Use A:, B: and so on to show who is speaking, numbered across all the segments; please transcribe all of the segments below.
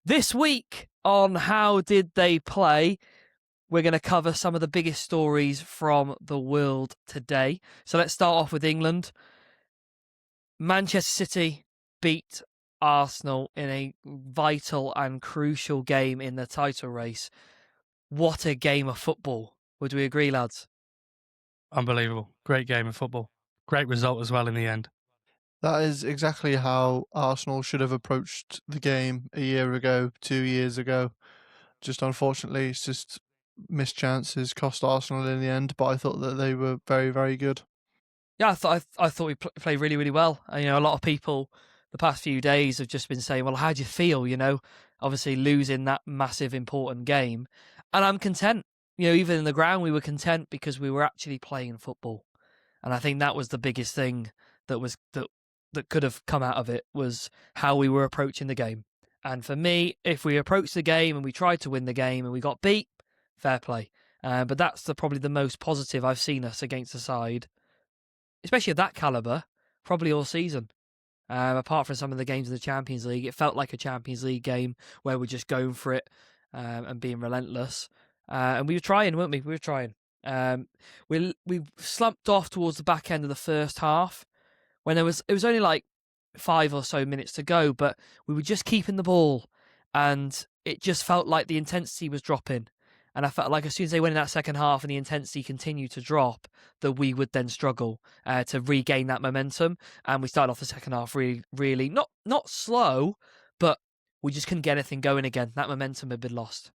A: This week on How Did They Play, we're going to cover some of the biggest stories from the world today. So let's start off with England. Manchester City beat Arsenal in a vital and crucial game in the title race. What a game of football. Would we agree, lads?
B: Unbelievable. Great game of football. Great result as well in the end.
C: That is exactly how Arsenal should have approached the game a year ago, 2 years ago. Just unfortunately, it's just missed chances cost Arsenal in the end, but I thought that they were very, very good.
A: Yeah, I thought we played really, really well. And, a lot of people the past few days have just been saying, well, how do you feel, obviously losing that massive important game. And I'm content. Even in the ground, we were content because we were actually playing football. And I think that was the biggest thing that could have come out of it, was how we were approaching the game. And for me, if we approached the game and we tried to win the game and we got beat, fair play. But that's probably the most positive I've seen us against a side, especially of that calibre, probably all season. Apart from some of the games in the Champions League, it felt like a Champions League game where we're just going for it and being relentless. And we were trying, weren't we? We were trying. We slumped off towards the back end of the first half when it was only like 5 or so minutes to go, but we were just keeping the ball, and it just felt like the intensity was dropping. And I felt like as soon as they went in that second half and the intensity continued to drop, that we would then struggle to regain that momentum. And we started off the second half really, really not slow, but we just couldn't get anything going again. That momentum had been lost.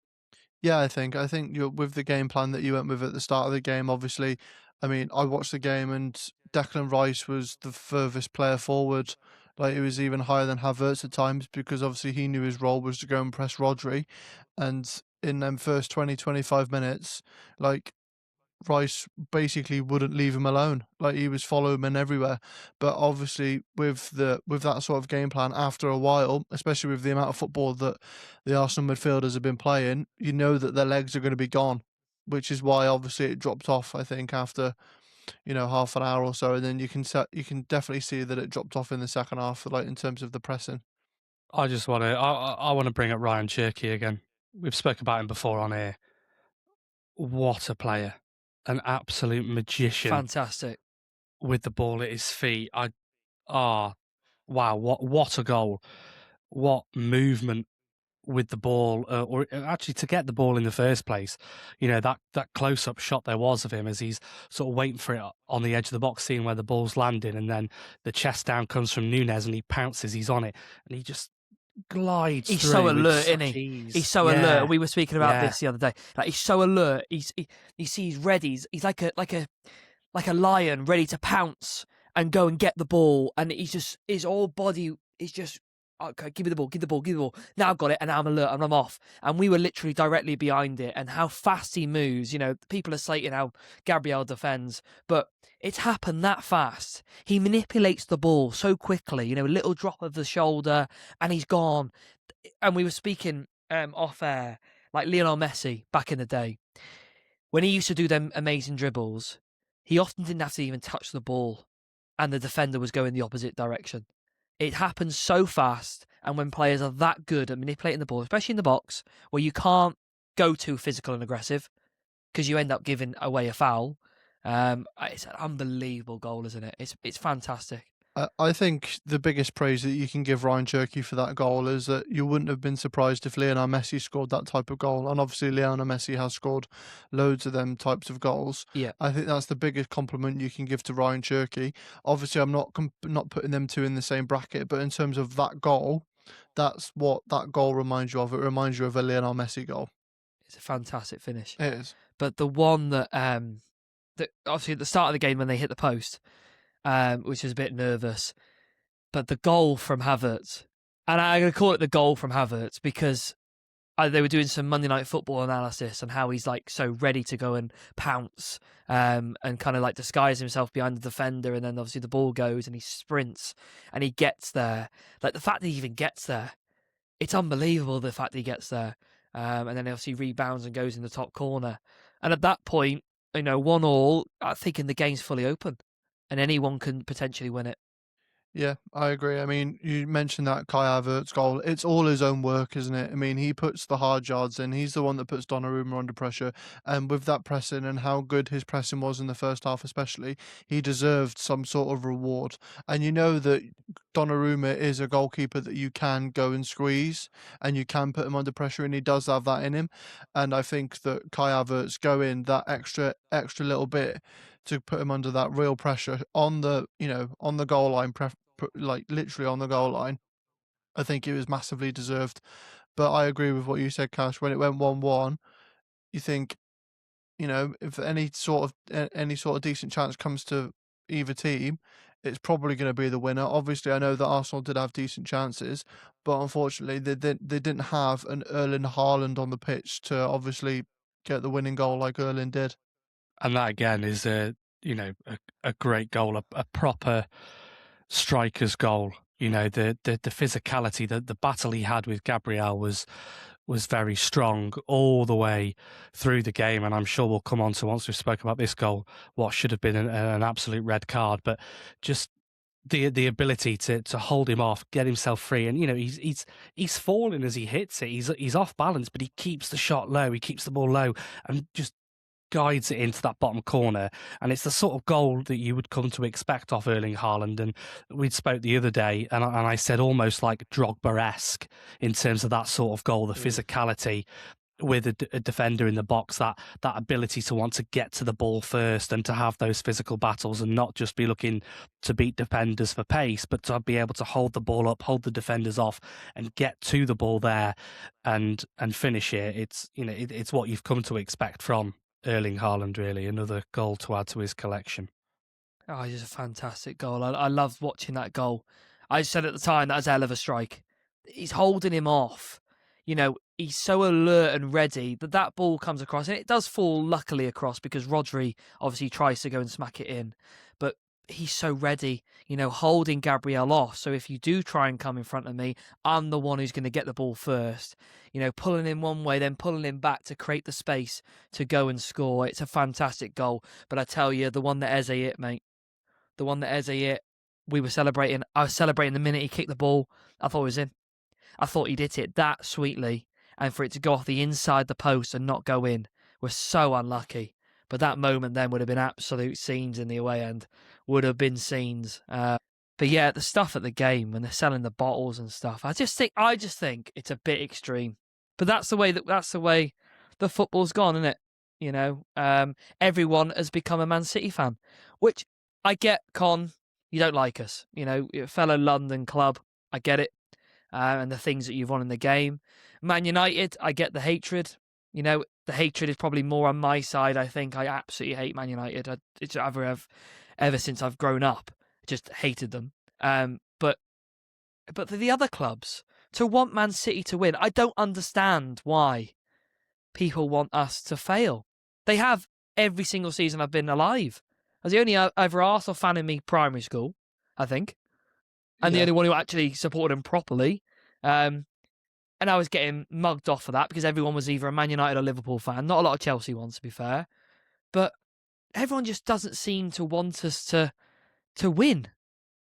C: Yeah, I think you're with the game plan that you went with at the start of the game. Obviously, I mean, I watched the game and Declan Rice was the furthest player forward. Like, it was even higher than Havertz at times because obviously he knew his role was to go and press Rodri. And in them first 20, 25 minutes, like, Rice basically wouldn't leave him alone. Like, he was following him everywhere. But obviously, with that sort of game plan, after a while, especially with the amount of football that the Arsenal midfielders have been playing, you know that their legs are going to be gone. Which is why obviously it dropped off. I think after half an hour or so, and then you can definitely see that it dropped off in the second half, like in terms of the pressing.
B: I want to bring up Ryan Cherky again. We've spoken about him before on here. What a player. An absolute magician
A: Fantastic.
B: with the ball at his feet. Wow, what a goal. What movement with the ball, or actually to get the ball in the first place. That close-up shot there was of him as he's sort of waiting for it on the edge of the box, seeing where the ball's landing, and then the chest down comes from Nunes and he pounces, he's on it, and he just glides
A: He's
B: through
A: so
B: with
A: alert, isn't
B: such
A: he?
B: ease.
A: He's so alert.
B: Yeah,
A: We were speaking about
B: yeah.
A: this the other day. Like, he's so alert. You see he's ready. He's like a lion ready to pounce and go and get the ball. And he's just, his whole body is just, okay, give me the ball, give the ball, give the ball. Now I've got it, and now I'm alert, and I'm off. And we were literally directly behind it, and how fast he moves. People are slating how Gabriel defends, but it's happened that fast. He manipulates the ball so quickly, a little drop of the shoulder, and he's gone. And we were speaking off air, like Lionel Messi back in the day, when he used to do them amazing dribbles, he often didn't have to even touch the ball, and the defender was going the opposite direction. It happens so fast, and when players are that good at manipulating the ball, especially in the box, where you can't go too physical and aggressive because you end up giving away a foul. It's an unbelievable goal, isn't it? It's fantastic.
C: I think the biggest praise that you can give Ryan Cherky for that goal is that you wouldn't have been surprised if Lionel Messi scored that type of goal. And obviously, Lionel Messi has scored loads of them types of goals.
A: Yeah.
C: I think that's the biggest compliment you can give to Ryan Cherky. Obviously, I'm not putting them two in the same bracket, but in terms of that goal, that's what that goal reminds you of. It reminds you of a Lionel Messi goal.
A: It's a fantastic finish.
C: It is.
A: But the one that obviously at the start of the game when they hit the post, which was a bit nervous. But the goal from Havertz, and I'm going to call it the goal from Havertz because they were doing some Monday Night Football analysis on how he's like so ready to go and pounce and kind of like disguise himself behind the defender, and then obviously the ball goes and he sprints and he gets there. Like, the fact that he even gets there, it's unbelievable, the fact that he gets there. And then obviously rebounds and goes in the top corner. And at that point, 1-1, I'm thinking the game's fully open and anyone can potentially win it.
C: Yeah, I agree. I mean, you mentioned that Kai Havertz goal. It's all his own work, isn't it? I mean, he puts the hard yards in. He's the one that puts Donnarumma under pressure. And with that pressing and how good his pressing was in the first half, especially, he deserved some sort of reward. And you know that Donnarumma is a goalkeeper that you can go and squeeze and you can put him under pressure, and he does have that in him. And I think that Kai Havertz going that extra little bit to put him under that real pressure on the on the goal line, like literally on the goal line. I think it was massively deserved. But I agree with what you said, Cash. When it went 1-1, you think, if any sort of decent chance comes to either team, it's probably going to be the winner. Obviously, I know that Arsenal did have decent chances, but unfortunately, they didn't have an Erling Haaland on the pitch to obviously get the winning goal like Erling did.
B: And that again is a great goal, a proper striker's goal. The physicality, the battle he had with Gabriel was very strong all the way through the game. And I'm sure we'll come on to, once we've spoken about this goal, what should have been an absolute red card. But just the ability to hold him off, get himself free, and he's falling as he hits it. He's off balance, but he keeps the shot low. He keeps the ball low and just guides it into that bottom corner. And it's the sort of goal that you would come to expect off Erling Haaland. And we'd spoke the other day, and I said almost like Drogba-esque in terms of that sort of goal, the physicality with a defender in the box, that ability to want to get to the ball first and to have those physical battles and not just be looking to beat defenders for pace, but to be able to hold the ball up, hold the defenders off, and get to the ball there and finish it. It's what you've come to expect from Erling Haaland, really. Another goal to add to his collection.
A: Oh, it's a fantastic goal. I loved watching that goal. I said at the time, that was a hell of a strike. He's holding him off. He's so alert and ready that ball comes across. And it does fall, luckily, across because Rodri obviously tries to go and smack it in. But he's so ready, holding Gabriel off. So if you do try and come in front of me, I'm the one who's going to get the ball first. Pulling him one way, then pulling him back to create the space to go and score. It's a fantastic goal. But I tell you, the one that Eze hit, mate, the one that Eze hit, we were celebrating. I was celebrating the minute he kicked the ball. I thought it was in. I thought he'd hit it that sweetly, and for it to go off the inside the post and not go in was so unlucky. But that moment then would have been absolute scenes in the away end. Would have been scenes. But yeah, the stuff at the game when they're selling the bottles and stuff, I just think it's a bit extreme. But that's the way the football's gone, isn't it? Everyone has become a Man City fan, which I get. Con, you don't like us, fellow London club. I get it. And the things that you've won in the game. Man United, I get the hatred. The hatred is probably more on my side. I think I absolutely hate Man United. It's ever since I've grown up, just hated them. But for the other clubs, to want Man City to win, I don't understand why people want us to fail. They have every single season I've been alive. I was the only ever Arsenal fan in me primary school, I think. And the only one who actually supported him properly. And I was getting mugged off for that because everyone was either a Man United or Liverpool fan. Not a lot of Chelsea ones, to be fair. But everyone just doesn't seem to want us to win.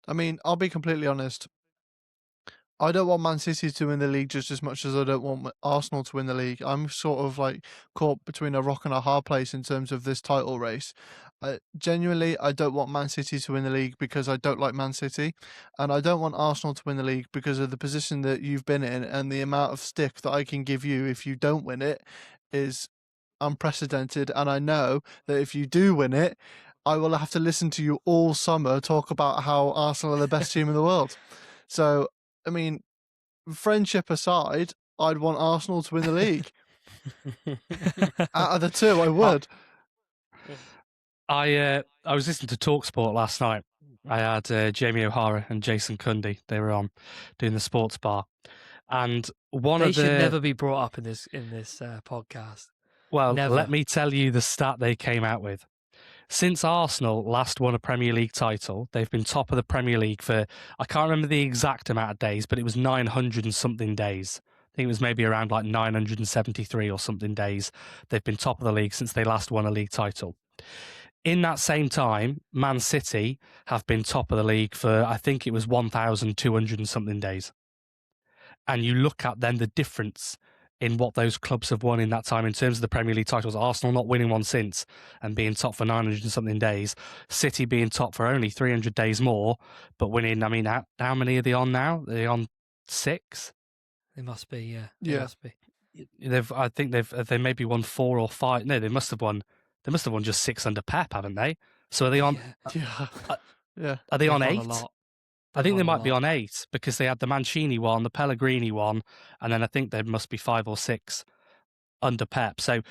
C: I mean, I'll be completely honest. I don't want Man City to win the league just as much as I don't want Arsenal to win the league. I'm sort of like caught between a rock and a hard place in terms of this title race. Genuinely, I don't want Man City to win the league because I don't like Man City. And I don't want Arsenal to win the league because of the position that you've been in, and the amount of stick that I can give you if you don't win it is unprecedented. And I know that if you do win it, I will have to listen to you all summer talk about how Arsenal are the best team in the world. So, I mean, friendship aside, I'd want Arsenal to win the league. Out of the two, I would.
B: I was listening to TalkSport last night. I had Jamie O'Hara and Jason Cundy. They were on doing the sports bar, and
A: they should never be brought up in this podcast.
B: Well,
A: never.
B: Let me tell you the stat they came out with. Since Arsenal last won a Premier League title, they've been top of the Premier League for, I can't remember the exact amount of days, but it was 900 and something days. I think it was maybe around like 973 or something days. They've been top of the league since they last won a league title. in that same time, Man City have been top of the league for, I think it was 1,200 and something days. And you look at then the difference in what those clubs have won in that time in terms of the Premier League titles. Arsenal not winning one since and being top for 900 and something days. City being top for only 300 days more, but winning, I mean, how many are they on now? Are they on 6?
A: They must be, yeah. They must be.
B: I think they maybe won 4 or 5. No, they must have won just 6 under Pep, haven't they? So are they on?
C: Yeah.
B: Are they on
A: They've
B: 8?
A: won a lot.
B: I think they
A: won a
B: might be
A: lot.
B: on 8 because they had the Mancini one, the Pellegrini one, and then I think there must be 5 or 6 under Pep. So,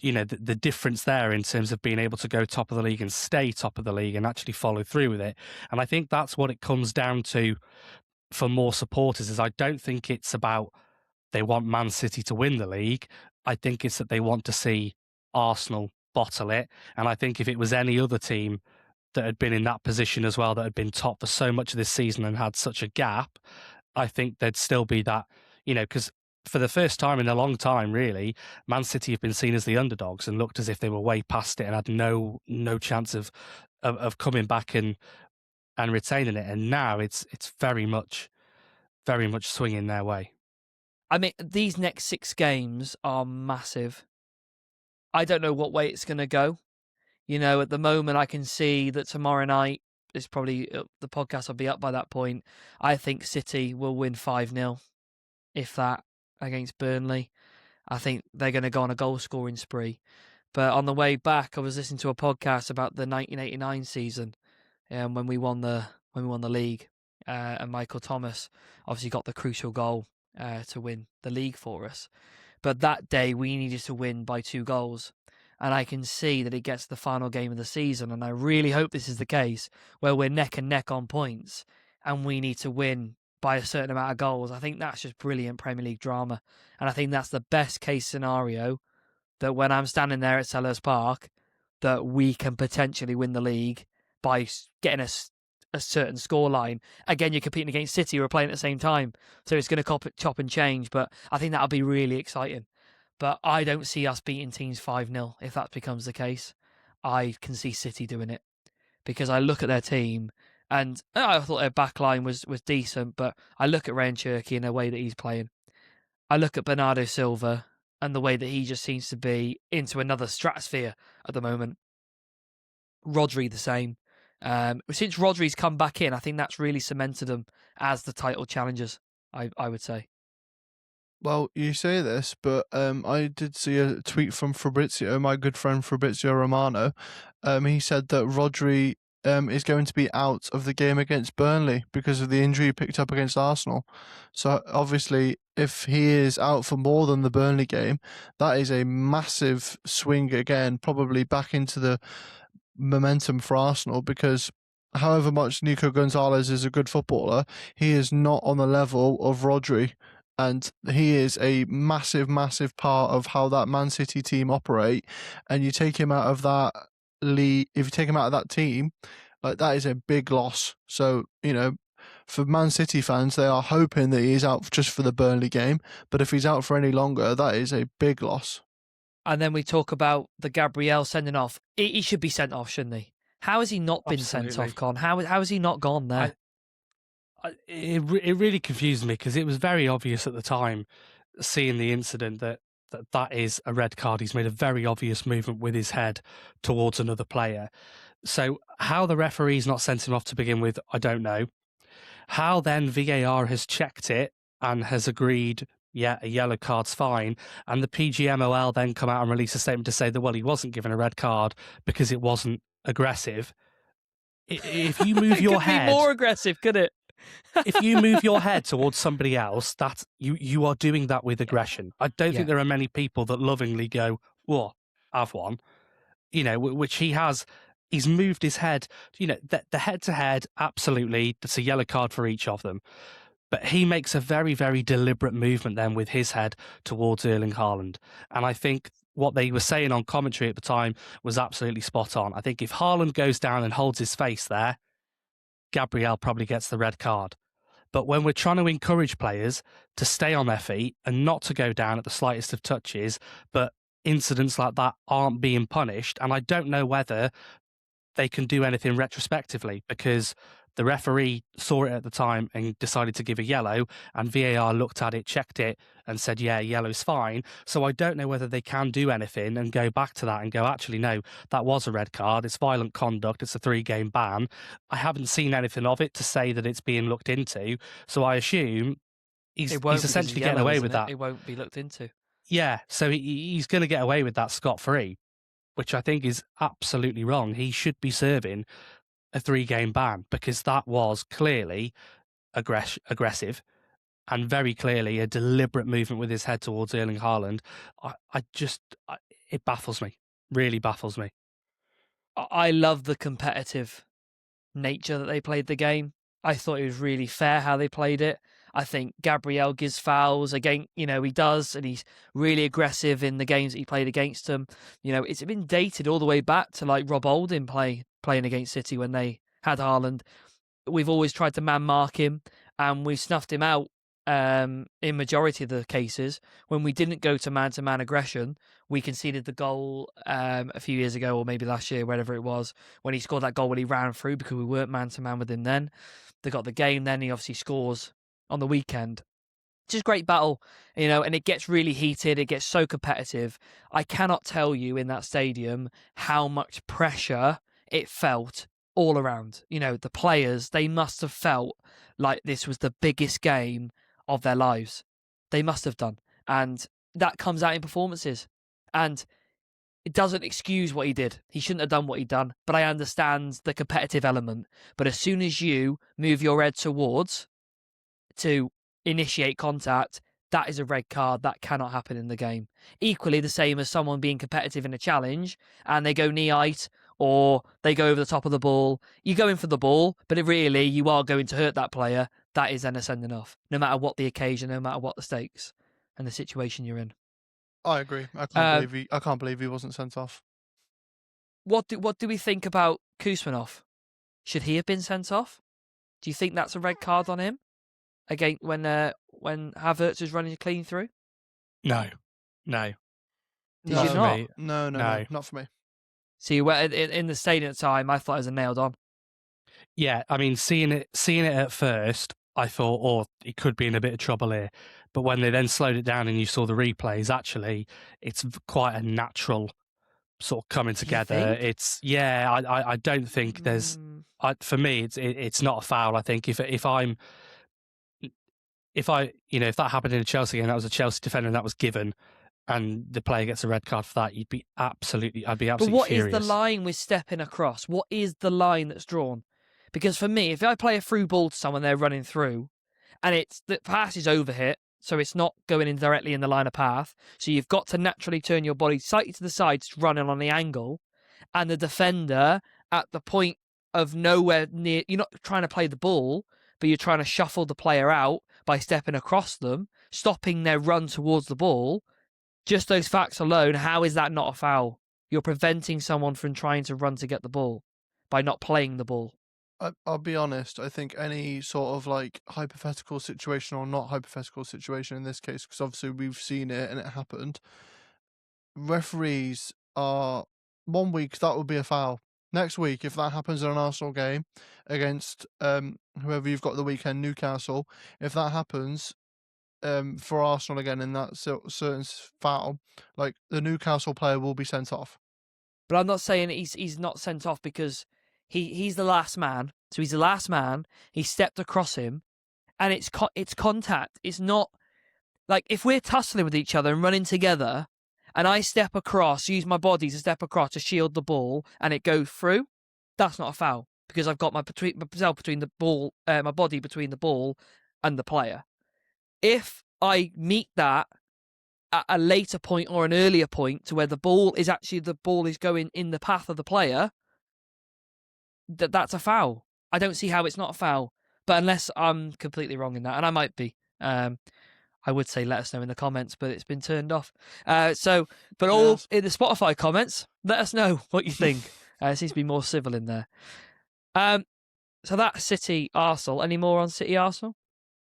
B: you know, the difference there in terms of being able to go top of the league and stay top of the league and actually follow through with it. And I think that's what it comes down to for more supporters is I don't think it's about they want Man City to win the league. I think it's that they want to see Arsenal bottle it. And I think if it was any other team that had been in that position as well, that had been top for so much of this season and had such a gap, I think there'd still be that, you know, because for the first time in a long time, really, Man City have been seen as the underdogs and looked as if they were way past it and had no chance of coming back and retaining it. And now it's very much swinging their way.
A: I mean, these next 6 games are massive. I don't know what way it's going to go. You know, at the moment, I can see that tomorrow night is probably the podcast will be up by that point. I think City will win 5-0, if that, against Burnley. I think they're going to go on a goal scoring spree. But on the way back, I was listening to a podcast about the 1989 season, when we won the league, and Michael Thomas obviously got the crucial goal to win the league for us. But that day we needed to win by 2 goals. And I can see that it gets to the final game of the season. And I really hope this is the case where we're neck and neck on points and we need to win by a certain amount of goals. I think that's just brilliant Premier League drama. And I think that's the best case scenario, that when I'm standing there at Selhurst Park, that we can potentially win the league by getting a certain scoreline. Again, you're competing against City, who are playing at the same time. So it's going to chop and change. But I think that'll be really exciting. But I don't see us beating teams 5-0 if that becomes the case. I can see City doing it because I look at their team and I thought their back line was decent, but I look at Ryan Cherky and the way that he's playing. I look at Bernardo Silva and the way that he just seems to be into another stratosphere at the moment. Rodri the same. Since Rodri's come back in, I think that's really cemented them as the title challengers, I would say.
C: Well, you say this, but I did see a tweet from Fabrizio, my good friend Fabrizio Romano. He said that Rodri is going to be out of the game against Burnley because of the injury he picked up against Arsenal. So obviously, if he is out for more than the Burnley game, that is a massive swing again, probably back into the momentum for Arsenal, because however much Nico Gonzalez is a good footballer, he is not on the level of Rodri. And he is a massive, massive part of how that Man City team operate. And you take him out of that league, if you take him out of that team, like, that is a big loss. So, you know, for Man City fans, they are hoping that he's out just for the Burnley game. But if he's out for any longer, that is a big loss.
A: And then we talk about the Gabriel sending off. He should be sent off, shouldn't he? How has he not been sent off, Con? How has he not gone there?
B: It really confused me because it was very obvious at the time, seeing the incident, that is a red card. He's made a very obvious movement with his head towards another player. So how the referee's not sent him off to begin with, I don't know. How then VAR has checked it and has agreed, yeah, a yellow card's fine, and the PGMOL then come out and release a statement to say that, well, he wasn't given a red card because it wasn't aggressive. If you move your head...
A: It could be more aggressive, could it?
B: If you move your head towards somebody else, that you are doing that with aggression. I don't think there are many people that lovingly go, "Well, have one," you know, which he has. He's moved his head. You know, the head to head, absolutely. That's a yellow card for each of them. But he makes a very, very deliberate movement then with his head towards Erling Haaland, and I think what they were saying on commentary at the time was absolutely spot on. I think if Haaland goes down and holds his face there, Gabriel probably gets the red card. But when we're trying to encourage players to stay on their feet and not to go down at the slightest of touches, but incidents like that aren't being punished, and I don't know whether they can do anything retrospectively, because the referee saw it at the time and decided to give a yellow, and VAR looked at it, checked it, and said, yeah, yellow's fine. So I don't know whether they can do anything and go back to that and go, actually, no, that was a red card. It's violent conduct. It's a 3-game ban. I haven't seen anything of it to say that it's being looked into. So I assume he's
A: It won't, because
B: essentially
A: it's
B: getting
A: yellow,
B: away
A: isn't
B: with
A: it?
B: that.
A: It won't be looked into.
B: Yeah, so he's going to get away with that scot-free, which I think is absolutely wrong. He should be serving a 3-game ban, because that was clearly aggressive and very clearly a deliberate movement with his head towards Erling Haaland. It baffles me, really baffles me.
A: I love the competitive nature that they played the game. I thought it was really fair how they played it. I think Gabriel gives fouls again, he does, and he's really aggressive in the games that he played against them. It's been dated all the way back to like Rob Holding playing against City when they had Haaland. We've always tried to man mark him, and we've snuffed him out in majority of the cases. When we didn't go to man aggression, we conceded the goal a few years ago, or maybe last year, whatever it was, when he scored that goal when he ran through, because we weren't man to man with him then. They got the game then. He obviously scores on the weekend. Just great battle, and it gets really heated. It gets so competitive. I cannot tell you in that stadium how much pressure it felt all around. The players, they must have felt like this was the biggest game of their lives. They must have done. And that comes out in performances. And it doesn't excuse what he did. He shouldn't have done what he'd done. But I understand the competitive element. But as soon as you move your head towards to initiate contact, that is a red card. That cannot happen in the game. Equally the same as someone being competitive in a challenge and they go knee height or they go over the top of the ball. You go in for the ball, but really you are going to hurt that player. That is then a send enough, no matter what the occasion, no matter what the stakes and the situation you're in.
C: I agree. I can't believe he wasn't sent off.
A: What do we think about Kuzmanov? Should he have been sent off? Do you think that's a red card on him? Again, when Havertz was running clean through?
B: No.
A: Did you not?
C: No, not for me.
A: See, in the stadium at the time, I thought it was a nailed on.
B: Yeah, I mean, seeing it at first, I thought, oh, he could be in a bit of trouble here. But when they then slowed it down and you saw the replays, actually, it's quite a natural sort of coming together.
A: It's
B: I don't think there's. For me, it's not a foul. I think if that happened in a Chelsea game, that was a Chelsea defender and that was given, and the player gets a red card for that, I'd be absolutely furious.
A: But what is the line with stepping across? What is the line that's drawn? Because for me, if I play a through ball to someone they're running through, and the pass is overhit, so it's not going in directly in the line of path, so you've got to naturally turn your body slightly to the side to run in on the angle, and the defender at the point of nowhere near, you're not trying to play the ball, but you're trying to shuffle the player out by stepping across them, stopping their run towards the ball. Just those facts alone, how is that not a foul? You're preventing someone from trying to run to get the ball by not playing the ball.
C: I'll be honest, I think any sort of like hypothetical situation or not hypothetical situation in this case, because obviously we've seen it and it happened, referees are 1 week, that would be a foul. Next week, if that happens in an Arsenal game against whoever you've got the weekend, Newcastle, if that happens for Arsenal again in that certain foul, like the Newcastle player will be sent off.
A: But I'm not saying he's not sent off because he's the last man. So he's the last man. He stepped across him, and it's contact. It's not like if we're tussling with each other and running together, and I step across, use my body to step across to shield the ball, and it goes through. That's not a foul because I've got myself between the ball, my body between the ball and the player. If I meet that at a later point or an earlier point to where the ball is going in the path of the player, that's a foul. I don't see how it's not a foul, but unless I'm completely wrong in that, and I might be, I would say let us know in the comments, but it's been turned off. All in the Spotify comments, let us know what you think. It seems to be more civil in there. So that's City Arsenal. Any more on City Arsenal?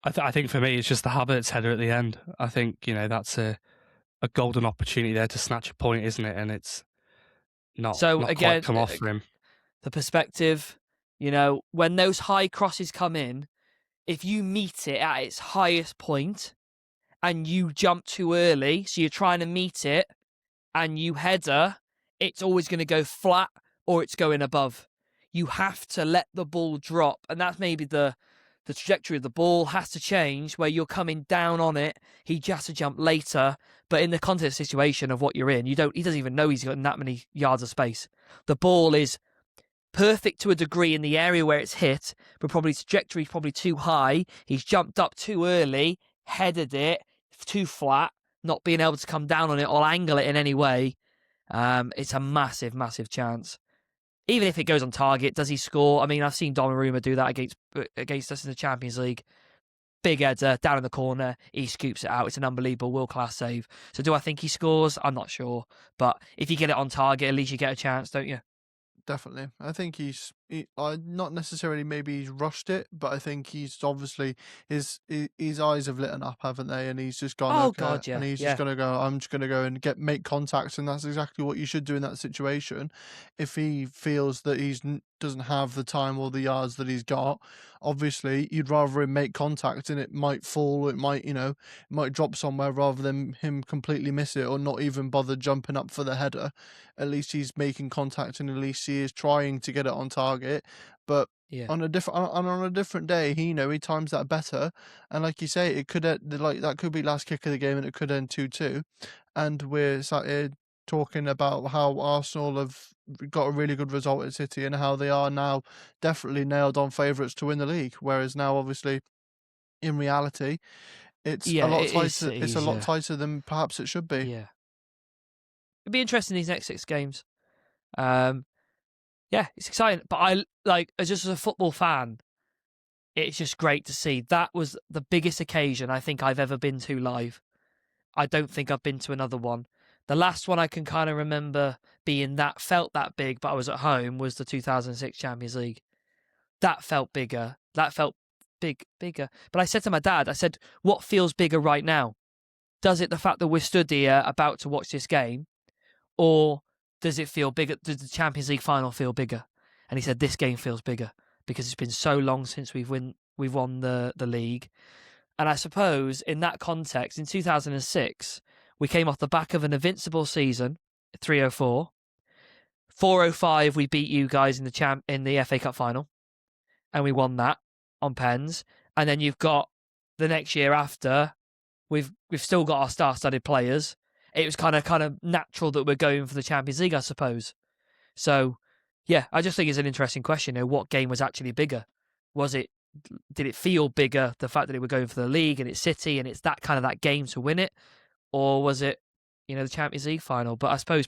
B: I think for me, it's just the Havertz header at the end. I think that's a golden opportunity there to snatch a point, isn't it? And it's not quite come off for him.
A: the perspective. You know, when those high crosses come in, if you meet it at its highest point and you jump too early, so you're trying to meet it and you header, it's always going to go flat or it's going above. You have to let the ball drop, and that's maybe the trajectory of the ball has to change where you're coming down on it. He just has to jump later, but in the context situation of what you're in, he doesn't even know he's got that many yards of space. The ball is perfect to a degree in the area where it's hit, but probably trajectory is probably too high. He's jumped up too early, headed it too flat, not being able to come down on it or angle it in any way. It's a massive, massive chance. Even if it goes on target, does he score? I mean, I've seen Donnarumma do that against us in the Champions League. Big header, down in the corner, he scoops it out. It's an unbelievable world-class save. So do I think he scores? I'm not sure. But if you get it on target, at least you get a chance, don't you?
C: Definitely. I think not necessarily maybe he's rushed it, but I think he's obviously his eyes have lit up, haven't they? And he's just gone,
A: Oh,
C: okay,
A: God, yeah.
C: and he's
A: Yeah.
C: just gonna go. I'm just gonna go and make contacts, and that's exactly what you should do in that situation. If he feels that doesn't have the time or the yards that he's got, obviously you'd rather him make contact, and it might fall, it might it might drop somewhere rather than him completely miss it or not even bother jumping up for the header. At least he's making contact, and at least he is trying to get it on target. But
A: Yeah.
C: on a different day, he times that better. And like you say, it could that could be last kick of the game, and it could end 2-2. And we're sat here talking about how Arsenal have got a really good result at City and how they are now definitely nailed on favourites to win the league. Whereas now, obviously, in reality, it's a
A: Yeah,
C: lot
A: it is
C: tighter. It's a lot
A: easier.
C: tighter than perhaps it should be.
A: Yeah. It'd be interesting these next 6 games. Yeah, it's exciting. But I like as a football fan, it's just great to see. That was the biggest occasion I think I've ever been to live. I don't think I've been to another one. The last one I can kind of remember felt that big, but I was at home, was the 2006 Champions League. That felt bigger. That felt bigger. But I said to my dad, I said, what feels bigger right now? Does it the fact that we're stood here about to watch this game? Or does it feel bigger? Does the Champions League final feel bigger? And he said, this game feels bigger because it's been so long since we've won the league. And I suppose in that context, in 2006, we came off the back of an invincible season, 304. 405, we beat you guys in the FA Cup final, and we won that on pens. And then you've got the next year after, we've still got our star-studded players. It was kind of natural that we're going for the Champions League, I suppose. So, yeah, I just think it's an interesting question. What game was actually bigger? Did it feel bigger, the fact that it were going for the league and it's City and it's that game to win it? Or was it, the Champions League final? But I suppose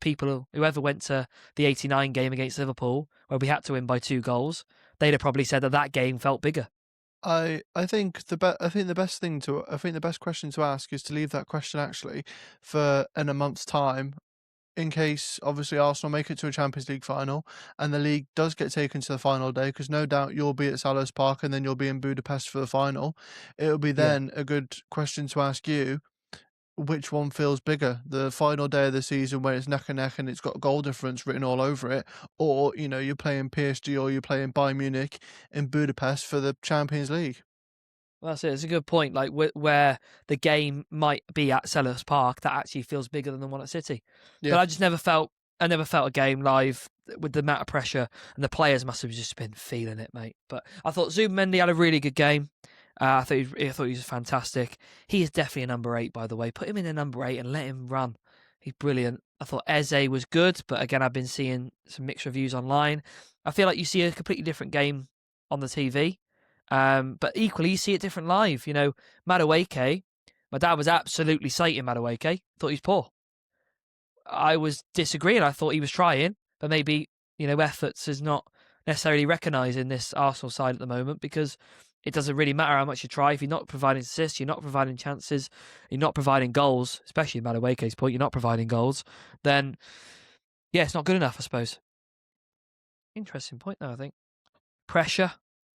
A: whoever went to the 89 game against Liverpool, where we had to win by 2 goals, they'd have probably said that game felt bigger.
C: I think the best question to ask is to leave that question actually for in a month's time, in case obviously Arsenal make it to a Champions League final and the league does get taken to the final day, because no doubt you'll be at Selhurst Park and then you'll be in Budapest for the final. It'll be
A: Yeah.
C: then a good question to ask you, which one feels bigger, the final day of the season where it's neck and neck and it's got goal difference written all over it, or you're playing PSG or you're playing Bayern Munich in Budapest for the Champions League.
A: Well, that's it. It's a good point. Like where the game might be at Selhurst Park, that actually feels bigger than the one at City.
C: Yeah.
A: But I never felt a game live with the amount of pressure, and the players must have just been feeling it, mate. But I thought Zubimendi had a really good game. I thought he was fantastic. He is definitely a number 8, by the way. Put him in a number 8 and let him run. He's brilliant. I thought Eze was good, but again, I've been seeing some mixed reviews online. I feel like you see a completely different game on the TV. But equally, you see it different live. Madueke, my dad was absolutely slating Madueke. Thought he was poor. I was disagreeing. I thought he was trying, but maybe, efforts is not necessarily recognised in this Arsenal side at the moment, because it doesn't really matter how much you try. If you're not providing assists, you're not providing chances, you're not providing goals, especially in Madueke's point, you're not providing goals, then, yeah, it's not good enough, I suppose. Interesting point, though, I think. Pressure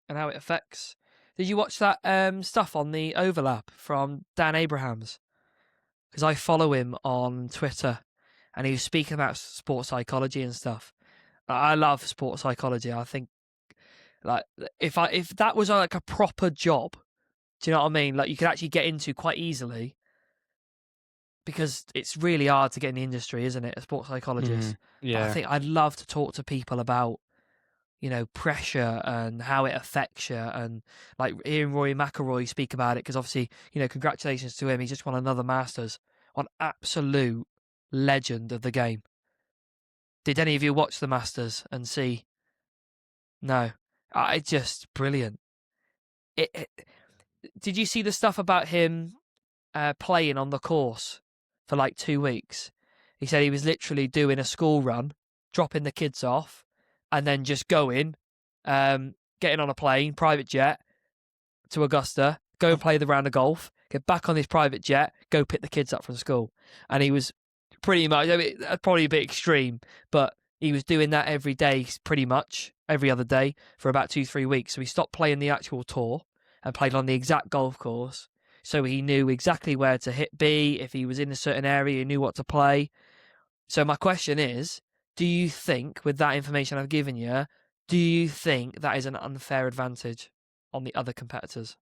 A: and how it affects. Did you watch that stuff on the overlap from Dan Abrahams? Because I follow him on Twitter, and he was speaking about sports psychology and stuff. I love sports psychology. I think like if that was like a proper job, do you know what I mean? Like you could actually get into quite easily, because it's really hard to get in the industry, isn't it? A sports psychologist. But I
B: Yeah.
A: think I'd love to talk to people about, pressure and how it affects you, and like hearing Rory McIlroy speak about it, because obviously, congratulations to him. He's just won another Masters. An absolute legend of the game. Did any of you watch the Masters and see? No. It's just brilliant. Did you see the stuff about him playing on the course for like 2 weeks? He said he was literally doing a school run, dropping the kids off, and then just going, getting on a plane, private jet, to Augusta, go and play the round of golf, get back on his private jet, go pick the kids up from school. And he was pretty much, I mean, that's probably a bit extreme, but he was doing that every day, pretty much every other day for about 2-3 weeks. So he stopped playing the actual tour and played on the exact golf course. So he knew exactly where to hit B. If he was in a certain area, he knew what to play. So my question is, do you think, with that information I've given you, do you think that is an unfair advantage on the other competitors?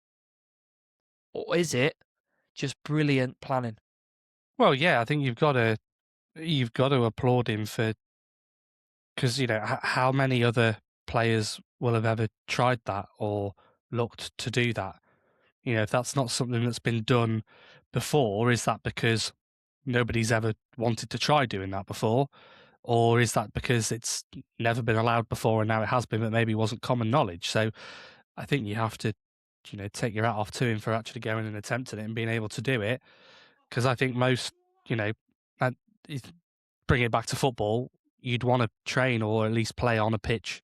A: Or is it just brilliant planning?
B: Well, yeah, I think you've got to applaud him for, because how many other players will have ever tried that or looked to do that? If that's not something that's been done before, is that because nobody's ever wanted to try doing that before? Or is that because it's never been allowed before and now it has been, but maybe wasn't common knowledge? So I think you have to, take your hat off to him for actually going and attempting it and being able to do it. Because I think most, and bring it back to football, you'd want to train or at least play on a pitch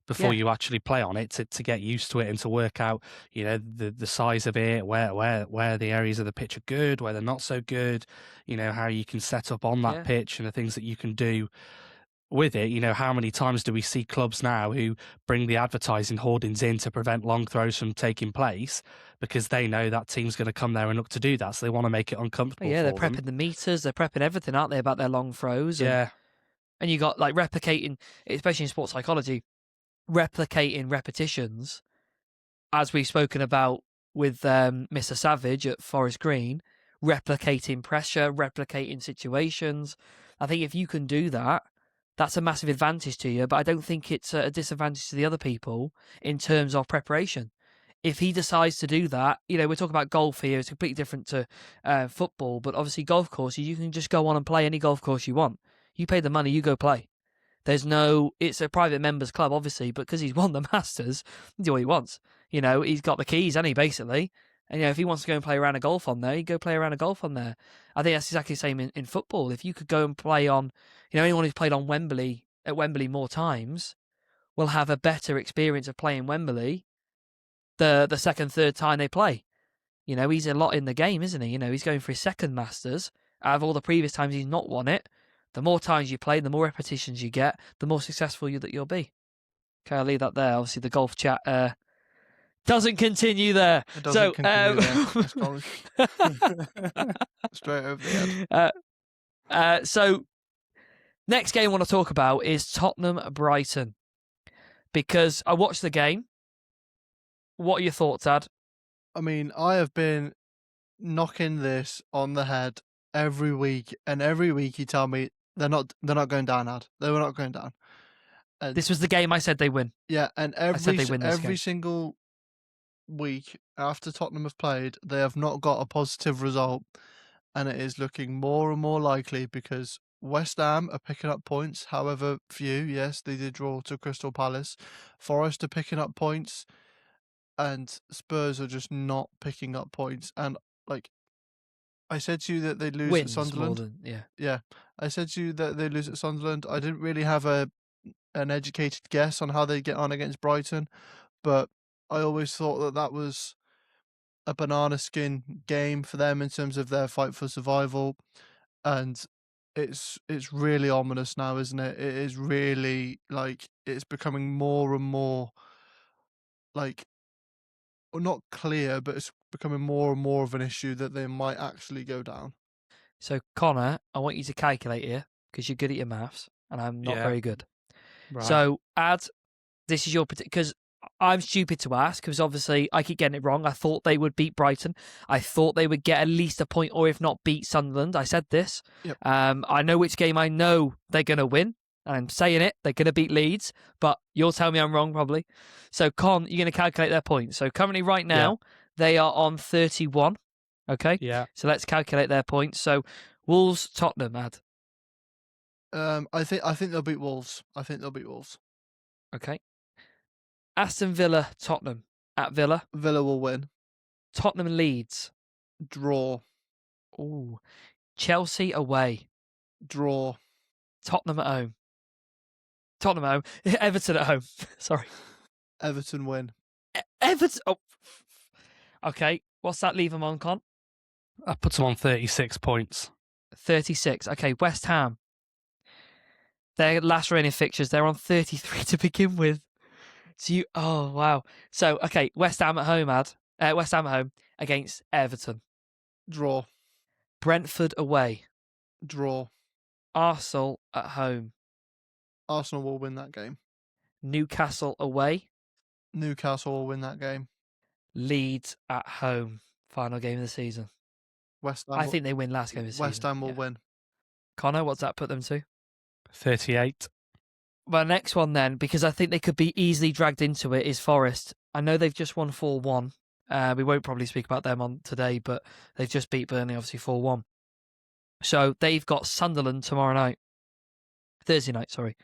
B: before you actually play on it to get used to it and to work out, the size of it, where the areas of the pitch are good, where they're not so good, how you can set up on that pitch and the things that you can do with it. How many times do we see clubs now who bring the advertising hoardings in to prevent long throws from taking place because they know that team's going to come there and look to do that, so they want to make it uncomfortable
A: Yeah, they're
B: for them.
A: prepping the meters, they're prepping everything, aren't they, about their long throws?
B: Yeah.
A: And you got like replicating, especially in sports psychology, replicating repetitions, as we've spoken about with Mr. Savage at Forest Green, replicating pressure, replicating situations. I think if you can do that, that's a massive advantage to you, but I don't think it's a disadvantage to the other people in terms of preparation. If he decides to do that, we're talking about golf here, it's completely different to football, but obviously golf courses, you can just go on and play any golf course you want. You pay the money, you go play. It's a private members club, obviously, but because he's won the Masters, he do what he wants. He's got the keys, hasn't he, basically? And, if he wants to go and play a round of golf on there, he'd go play a round of golf on there. I think that's exactly the same in football. If you could go and play on, anyone who's played on Wembley, at Wembley more times, will have a better experience of playing Wembley the second, third time they play. He's a lot in the game, isn't he? He's going for his second Masters. Out of all the previous times he's not won it, the more times you play, the more repetitions you get, the more successful that you'll be. Okay, I'll leave that there. Obviously, the golf chat doesn't continue there.
C: It doesn't continue there. Straight over the
A: head. So, next game I want to talk about is Tottenham-Brighton. Because I watched the game. What are your thoughts, Ad?
C: I mean, I have been knocking this on the head every week, and every week you tell me they're not going down, Ad. They were not going down. And
A: this was the game I said they win.
C: Yeah, and every single week after Tottenham have played, they have not got a positive result, and it is looking more and more likely because West Ham are picking up points, however few. Yes, they did draw to Crystal Palace. Forest are picking up points, and Spurs are just not picking up points. And like I said to you that they'd lose at Sunderland. Yeah. I said to you that they'd lose at Sunderland. I didn't really have an educated guess on how they'd get on against Brighton, but I always thought that was a banana skin game for them in terms of their fight for survival. And it's really ominous now, isn't it? It is really it's becoming more and more not clear, but it's becoming more and more of an issue that they might actually go down.
A: So, Connor, I want you to calculate here because you're good at your maths and I'm not very good.
B: Right.
A: So, this is your because I'm stupid to ask because obviously I keep getting it wrong. I thought they would beat Brighton. I thought they would get at least a point, or if not beat Sunderland. I said this.
C: Yep.
A: I know which game I know they're going to win. I'm saying it. They're going to beat Leeds, but you'll tell me I'm wrong probably. So, Con, you're going to calculate their points. So, currently, right now, they are on 31. Okay.
B: Yeah.
A: So let's calculate their points. So, Wolves, Tottenham, Ad.
C: I think they'll beat Wolves. I think they'll beat Wolves.
A: Okay. Aston Villa, Tottenham at Villa.
C: Villa will win.
A: Tottenham, Leeds.
C: Draw.
A: Ooh. Chelsea away.
C: Draw.
A: Tottenham at home. Tottenham at home. Everton at home. Sorry.
C: Everton win.
A: Everton. Oh. Okay. What's that leave them on, Con?
B: That puts them on 36 points.
A: 36. Okay. West Ham. Their last reigning fixtures, they're on 33 to begin with. So oh, wow. So, okay. West Ham at home, West Ham at home against Everton.
C: Draw.
A: Brentford away.
C: Draw.
A: Arsenal at home.
C: Arsenal will win that game.
A: Newcastle away.
C: Newcastle will win that game.
A: Leeds at home. Final game of the season.
C: West Ham.
A: I think they win last game of the season.
C: West Ham will win.
A: Connor, what's that put them to?
B: 38.
A: Well, next one then, because I think they could be easily dragged into it, is Forest. I know they've just won 4-1. We won't probably speak about them on today, but they've just beat Burnley, obviously 4-1. So they've got Sunderland tomorrow night. Thursday night, sorry.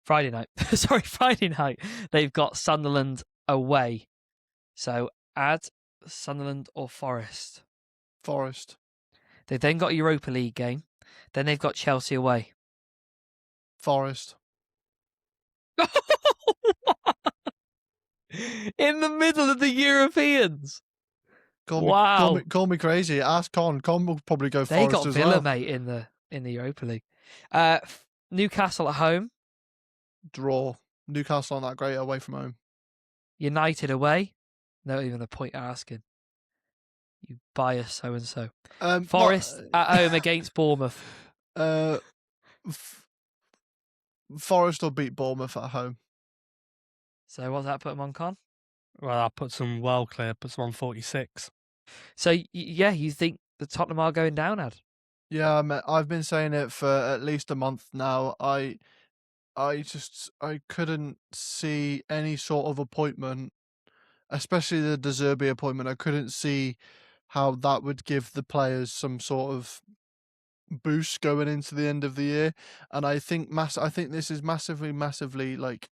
A: Friday night. Sorry, Friday night. They've got Sunderland away. So add Sunderland or Forest.
C: Forest.
A: They've then got a Europa League game. Then they've got Chelsea away.
C: Forest.
A: In the middle of the Europeans.
C: Call me crazy. Ask Con. Con will probably go
A: They
C: Forest
A: got
C: as
A: Villa,
C: well.
A: mate, in the Europa League. Newcastle at home.
C: Draw. Newcastle aren't that great away from home.
A: United away. Not even a point asking. You bias so and so. Forest at home against Bournemouth.
C: Forest will beat Bournemouth at home.
A: So what's that put them on, Con?
B: Well, that puts them well clear. Puts them on 46.
A: So yeah, you think the Tottenham are going down, Ad?
C: Yeah, I've been saying it for at least a month now. I couldn't see any sort of appointment, especially the De Zerbi appointment. I couldn't see how that would give the players some sort of boost going into the end of the year. And I think this is massively like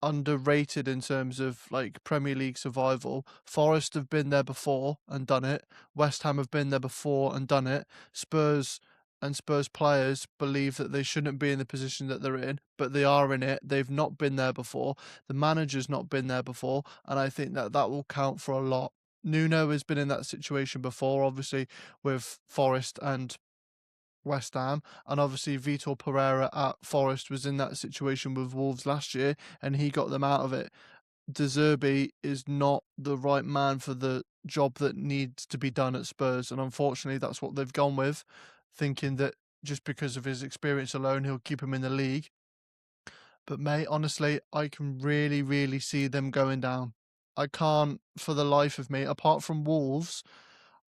C: underrated in terms of like Premier League survival. Forest have been there before and done it. West Ham have been there before and done it. Spurs players believe that they shouldn't be in the position that they're in, but they are in it. They've not been there before. The manager's not been there before, and I think that will count for a lot. Nuno has been in that situation before, obviously with Forest and West Ham, and obviously Vitor Pereira at Forest was in that situation with Wolves last year, and he got them out of it. De Zerbi is not the right man for the job that needs to be done at Spurs, and unfortunately that's what they've gone with, thinking that just because of his experience alone he'll keep him in the league. But mate, honestly, I can really see them going down. I can't for the life of me, apart from Wolves,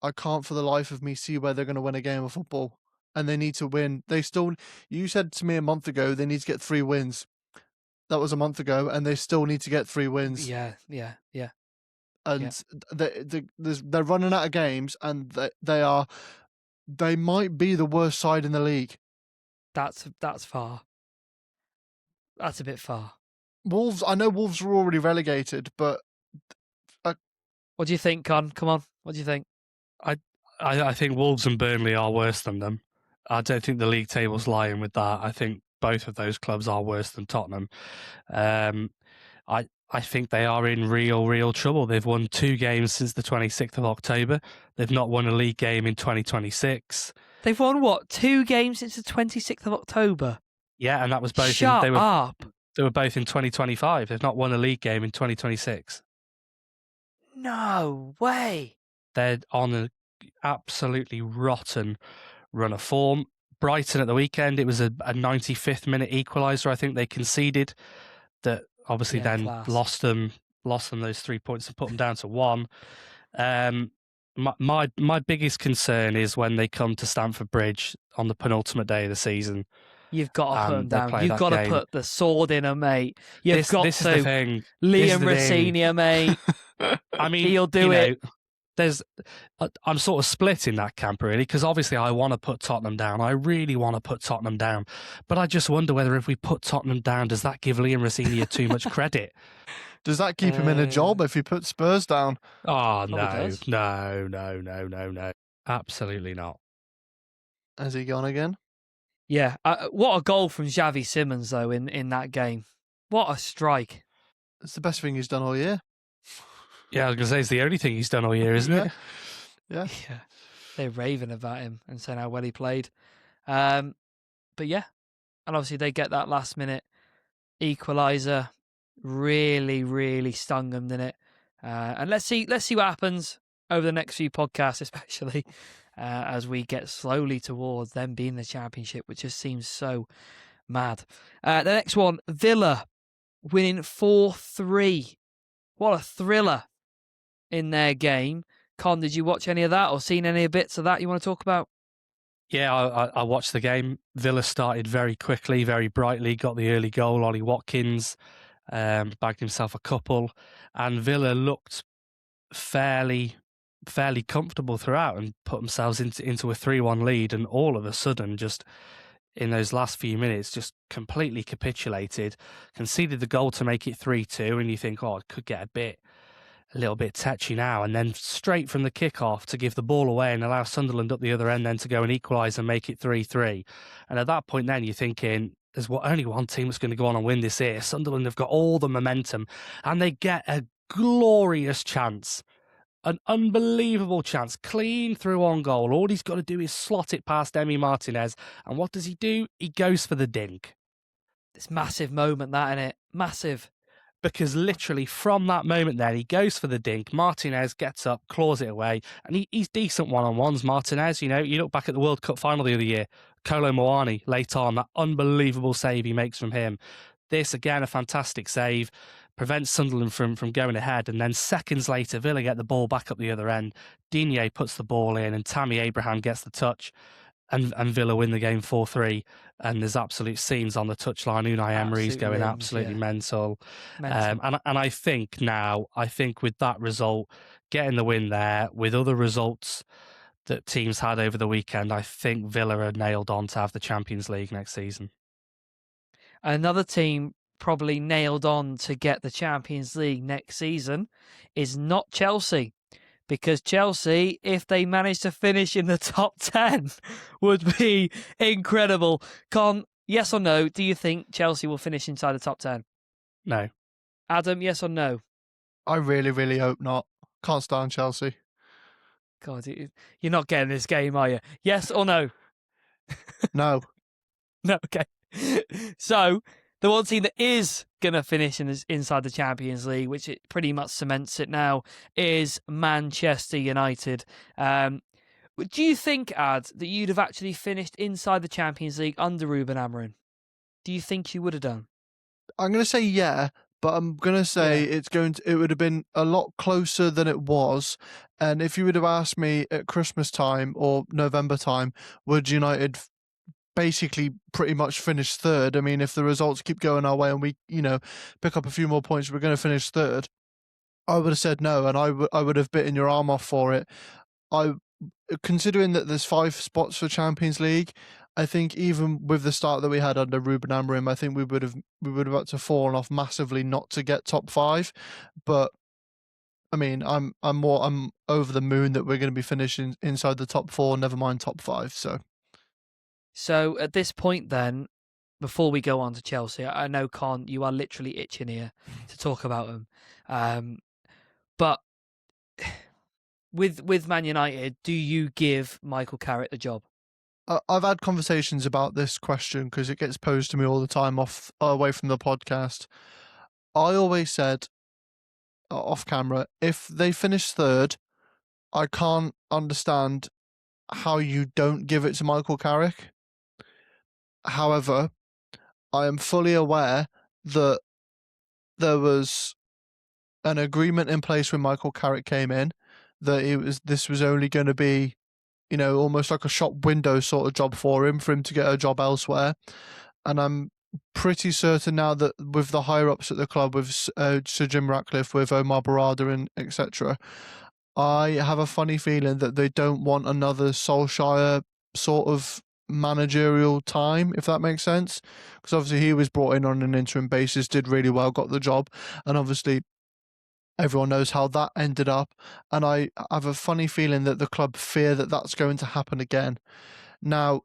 C: I can't for the life of me see where they're going to win a game of football. And they need to win. You said to me a month ago, they need to get 3 wins. That was a month ago, and they still need to get 3 wins.
A: Yeah.
C: And they're running out of games, and they might be the worst side in the league.
A: That's far. That's a bit far.
C: Wolves, I know Wolves were already relegated, but
A: what do you think, Con? Come on, what do you think?
B: I think Wolves and Burnley are worse than them. I don't think the league table's lying with that. I think both of those clubs are worse than Tottenham. I think they are in real trouble. They've won 2 games since the 26th of October. They've not won a league game in 2026.
A: They've won, what, 2 games since the 26th of October?
B: Yeah, and that was both
A: Shut up.
B: They were both in 2025. They've not won a league game in 2026.
A: No way.
B: They're on an absolutely rotten run of form. Brighton at the weekend, it was a 95th minute equaliser. I think they conceded that. Obviously,
A: Yeah,
B: then
A: class.
B: lost them those 3 points and put them down to 1. My biggest concern is when they come to Stamford Bridge on the penultimate day of the season.
A: You've got to put them
B: They
A: down.
B: play
A: You've
B: that
A: got to
B: game.
A: put the sword in them, mate. You've got
B: This
A: to.
B: is the thing.
A: Liam Rosenior, mate.
B: I mean,
A: He'll do it.
B: I'm sort of split in that camp, really, because obviously I want to put Tottenham down. I really want to put Tottenham down. But I just wonder whether if we put Tottenham down, does that give Liam Rosenior too much credit?
C: Does that keep him in a job if he puts Spurs down?
B: Oh,
A: Probably
B: no,
A: does.
B: no. Absolutely not.
C: Has he gone again?
A: Yeah. What a goal from Xavi Simons, though, in that game. What a strike.
C: It's the best thing he's done all year.
B: Yeah, I was going to say, it's the only thing he's done all year, isn't it?
C: Yeah.
A: Yeah. They're raving about him and saying how well he played. But yeah. And obviously they get that last minute equaliser. Really, really stung them, didn't it? And let's see what happens over the next few podcasts, especially as we get slowly towards them being the championship, which just seems so mad. The next one, Villa winning 4-3. What a thriller in their game. Con, did you watch any of that or seen any bits of that you want to talk about?
B: Yeah, I watched the game. Villa started very quickly, very brightly, got the early goal. Ollie Watkins bagged himself a couple, and Villa looked fairly comfortable throughout and put themselves into a 3-1 lead, and all of a sudden, just in those last few minutes, just completely capitulated, conceded the goal to make it 3-2, and you think, oh, it could get a little bit touchy now, and then straight from the kickoff to give the ball away and allow Sunderland up the other end then to go and equalise and make it 3-3. And at that point then you're thinking, there's only one team that's going to go on and win this here. Sunderland have got all the momentum, and they get a glorious chance, an unbelievable chance, clean through on goal. All he's got to do is slot it past Emi Martinez, and what does he do? He goes for the dink.
A: This massive moment, that, innit? Massive.
B: Because literally from that moment there, he goes for the dink. Martinez gets up, claws it away, and he's decent one-on-ones. Martinez, you look back at the World Cup final the other year, Kolo Muani late on, that unbelievable save he makes from him. This, again, a fantastic save, prevents Sunderland from going ahead, and then seconds later, Villa get the ball back up the other end. Digne puts the ball in, and Tammy Abraham gets the touch. And Villa win the game 4-3, and there's absolute scenes on the touchline. Unai Emery's going absolutely mental. And I think with that result, getting the win there, with other results that teams had over the weekend, I think Villa are nailed on to have the Champions League next season.
A: Another team probably nailed on to get the Champions League next season is not Chelsea. Because Chelsea, if they manage to finish in the top 10, would be incredible. Con, yes or no, do you think Chelsea will finish inside the top 10?
B: No.
A: Adam, yes or no?
C: I really, really hope not. Can't stand Chelsea.
A: God, you're not getting this game, are you? Yes or no?
C: No.
A: No, okay. So, the one team that is going to finish inside the Champions League, which it pretty much cements it now, is Manchester United. Do you think, Ad, that you'd have actually finished inside the Champions League under Ruben Amorim? Do you think you would have done?
C: I'm going to say yeah, but I'm going to say it would have been a lot closer than it was. And if you would have asked me at Christmas time or November time, would United basically pretty much finish third? I mean, if the results keep going our way and we, pick up a few more points, we're going to finish third. I would have said no, and I would have bitten your arm off for it. Considering that there's 5 spots for Champions League, I think even with the start that we had under Ruben Amorim, I think we would have had to fallen off massively not to get top 5. But I mean, I'm over the moon that we're going to be finishing inside the top 4, never mind top 5.
A: So at this point then, before we go on to Chelsea, I know, Con, you are literally itching here to talk about them. But with Man United, do you give Michael Carrick the job?
C: I've had conversations about this question because it gets posed to me all the time away from the podcast. I always said off camera, if they finish third, I can't understand how you don't give it to Michael Carrick. However, I am fully aware that there was an agreement in place when Michael Carrick came in that this was only going to be, almost like a shop window sort of job for him to get a job elsewhere. And I'm pretty certain now that with the higher ups at the club, with Sir Jim Ratcliffe, with Omar Barada, and etc., I have a funny feeling that they don't want another Solskjaer sort of managerial time, if that makes sense. Because obviously he was brought in on an interim basis, did really well, got the job, and obviously everyone knows how that ended up. And I have a funny feeling that the club fear that that's going to happen again. Now,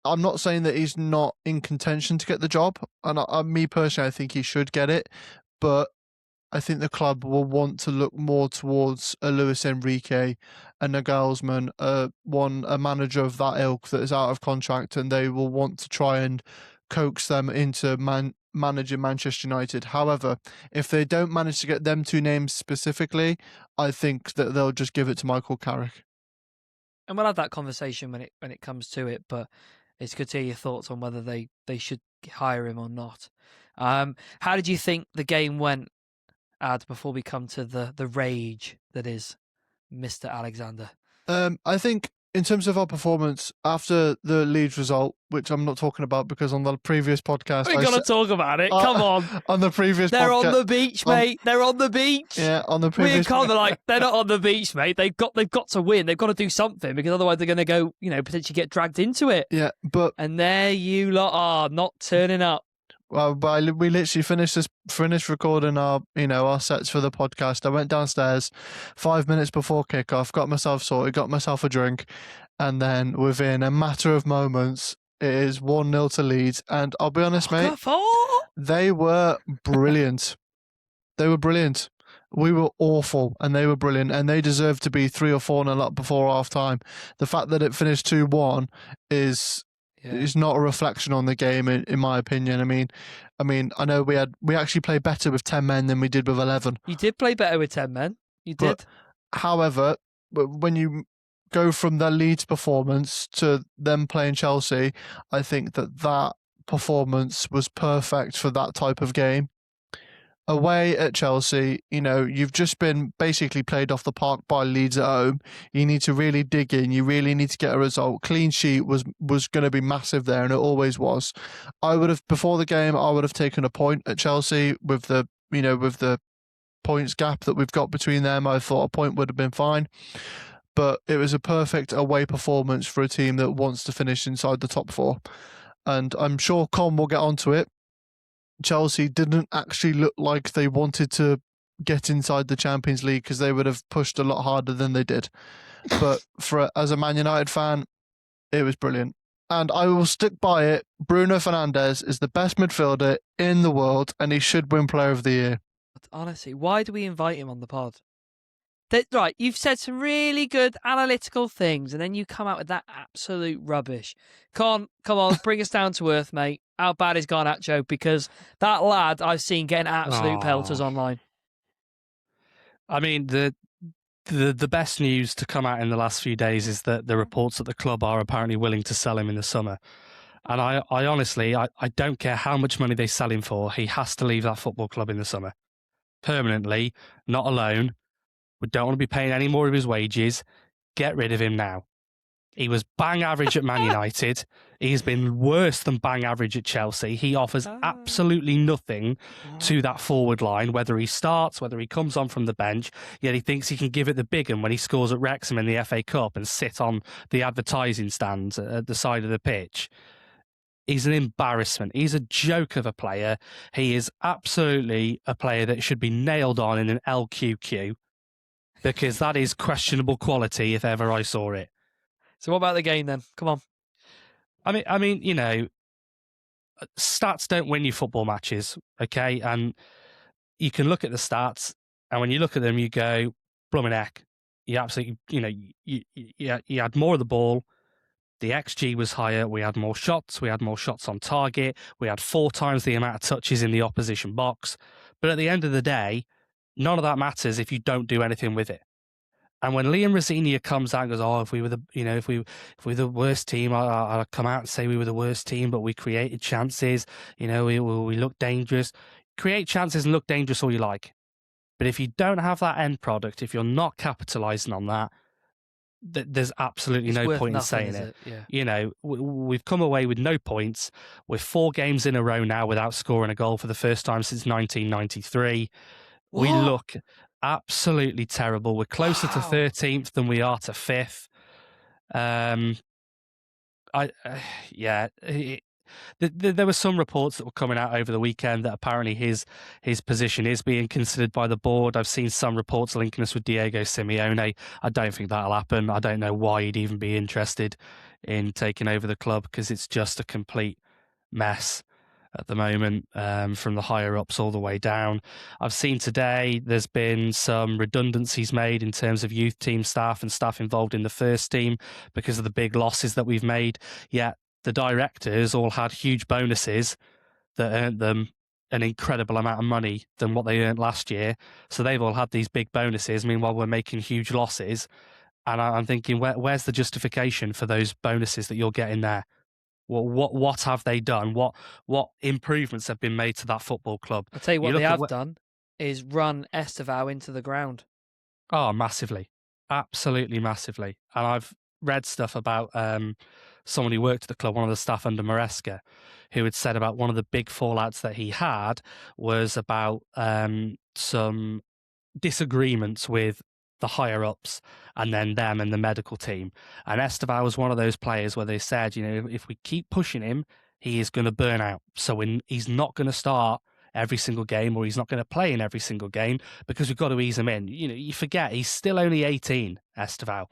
C: I'm not saying that he's not in contention to get the job, and me personally, I think he should get it, but I think the club will want to look more towards a Luis Enrique, a Nagelsmann, a manager of that ilk that is out of contract, and they will want to try and coax them into managing Manchester United. However, if they don't manage to get them two names specifically, I think that they'll just give it to Michael Carrick.
A: And we'll have that conversation when it comes to it, but it's good to hear your thoughts on whether they should hire him or not. How did you think the game went, Ad, before we come to the rage that is Mr. Alexander?
C: I think in terms of our performance after the Leeds result, which I'm not talking about because on the previous podcast...
A: We've got to talk about it, come on.
C: On the previous
A: They're
C: podcast...
A: on the beach, mate. They're on the beach.
C: Yeah, on the previous...
A: We're kind of like, they're not on the beach, mate. They've got to win. They've got to do something because otherwise they're going to go, potentially get dragged into it.
C: Yeah, but...
A: And there you lot are, not turning up.
C: Well, we literally finished recording our sets for the podcast. I went downstairs 5 minutes before kickoff, got myself sorted, got myself a drink, and then within a matter of moments, it is 1-0 to Leeds. And I'll be honest, mate, they were brilliant. They were brilliant. We were awful, and they were brilliant, and they deserved to be 3 or 4-0 up before half time. The fact that it finished 2-1 is not a reflection on the game, in my opinion. I mean, I know we actually played better with 10 men than we did with 11.
A: You did play better with 10 men. You did.
C: However, when you go from the Leeds performance to them playing Chelsea, I think that performance was perfect for that type of game. Away at Chelsea, you've just been basically played off the park by Leeds at home. You need to really dig in. You really need to get a result. Clean sheet was going to be massive there, and it always was. Before the game, I would have taken a point at Chelsea with the points gap that we've got between them. I thought a point would have been fine. But it was a perfect away performance for a team that wants to finish inside the top 4. And I'm sure Con will get onto it. Chelsea didn't actually look like they wanted to get inside the Champions League because they would have pushed a lot harder than they did. But as a Man United fan, it was brilliant. And I will stick by it. Bruno Fernandes is the best midfielder in the world, and he should win Player of the Year.
A: Honestly, why do we invite him on the pod? Right, you've said some really good analytical things, and then you come out with that absolute rubbish. Come on, bring us down to earth, mate. How bad is Garnacho? Because that lad I've seen getting absolute pelters online.
B: I mean, the best news to come out in the last few days is that the reports at the club are apparently willing to sell him in the summer. And I honestly, I don't care how much money they sell him for. He has to leave that football club in the summer. Permanently, not alone. We don't want to be paying any more of his wages. Get rid of him now. He was bang average at Man United. He's been worse than bang average at Chelsea. He offers absolutely nothing to that forward line, whether he starts, whether he comes on from the bench, yet he thinks he can give it the big one when he scores at Wrexham in the FA Cup and sit on the advertising stands at the side of the pitch. He's an embarrassment. He's a joke of a player. He is absolutely a player that should be nailed on in an LQQ. Because that is questionable quality if ever I saw it.
A: So what about the game then? Come on.
B: I mean, stats don't win you football matches, okay? And you can look at the stats, and when you look at them, you go, blooming heck. You absolutely, you had more of the ball. The XG was higher. We had more shots. We had more shots on target. We had 4 times the amount of touches in the opposition box. But at the end of the day, none of that matters if you don't do anything with it. And when Liam Rosenior comes out and goes, "Oh, if we were the worst team, I'd come out and say we were the worst team, but we created chances. We look dangerous. Create chances and look dangerous all you like, but if you don't have that end product, if you're not capitalising on that, there's absolutely
A: It's
B: no
A: worth
B: point in
A: nothing,
B: saying
A: is
B: it.
A: Yeah.
B: We've come away with no points. We're 4 games in a row now without scoring a goal for the first time since 1993. We
A: What?
B: look absolutely terrible. We're closer to
A: Wow.
B: 13th than we are to 5th. There were some reports that were coming out over the weekend that apparently his position is being considered by the board. I've seen some reports linking us with Diego Simeone. I don't think that'll happen. I don't know why he'd even be interested in taking over the club, because it's just a complete mess at the moment, from the higher ups all the way down. I've seen today there's been some redundancies made in terms of youth team staff and staff involved in the first team because of the big losses that we've made. Yet the directors all had huge bonuses that earned them an incredible amount of money than what they earned last year. So they've all had these big bonuses. Meanwhile, we're making huge losses. And I'm thinking, where's the justification for those bonuses that you're getting there? Well, what have they done? What improvements have been made to that football club?
A: I'll tell you what
B: look
A: they
B: at
A: have done is run Estevao into the ground.
B: Oh, massively. Absolutely massively. And I've read stuff about someone who worked at the club, one of the staff under Maresca, who had said about one of the big fallouts that he had was about some disagreements with the higher ups and then them and the medical team. And Estevao was one of those players where they said, if we keep pushing him, he is going to burn out. So he's not going to start every single game, or he's not going to play in every single game, because we've got to ease him in. You forget he's still only 18, Estevao.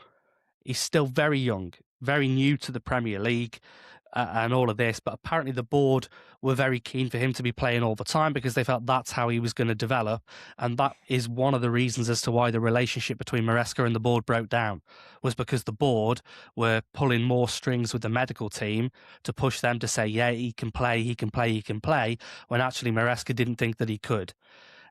B: He's still very young, very new to the Premier League. And all of this, but apparently the board were very keen for him to be playing all the time because they felt that's how he was going to develop, and that is one of the reasons as to why the relationship between Maresca and the board broke down, was because the board were pulling more strings with the medical team to push them to say, yeah, he can play, when actually Maresca didn't think that he could.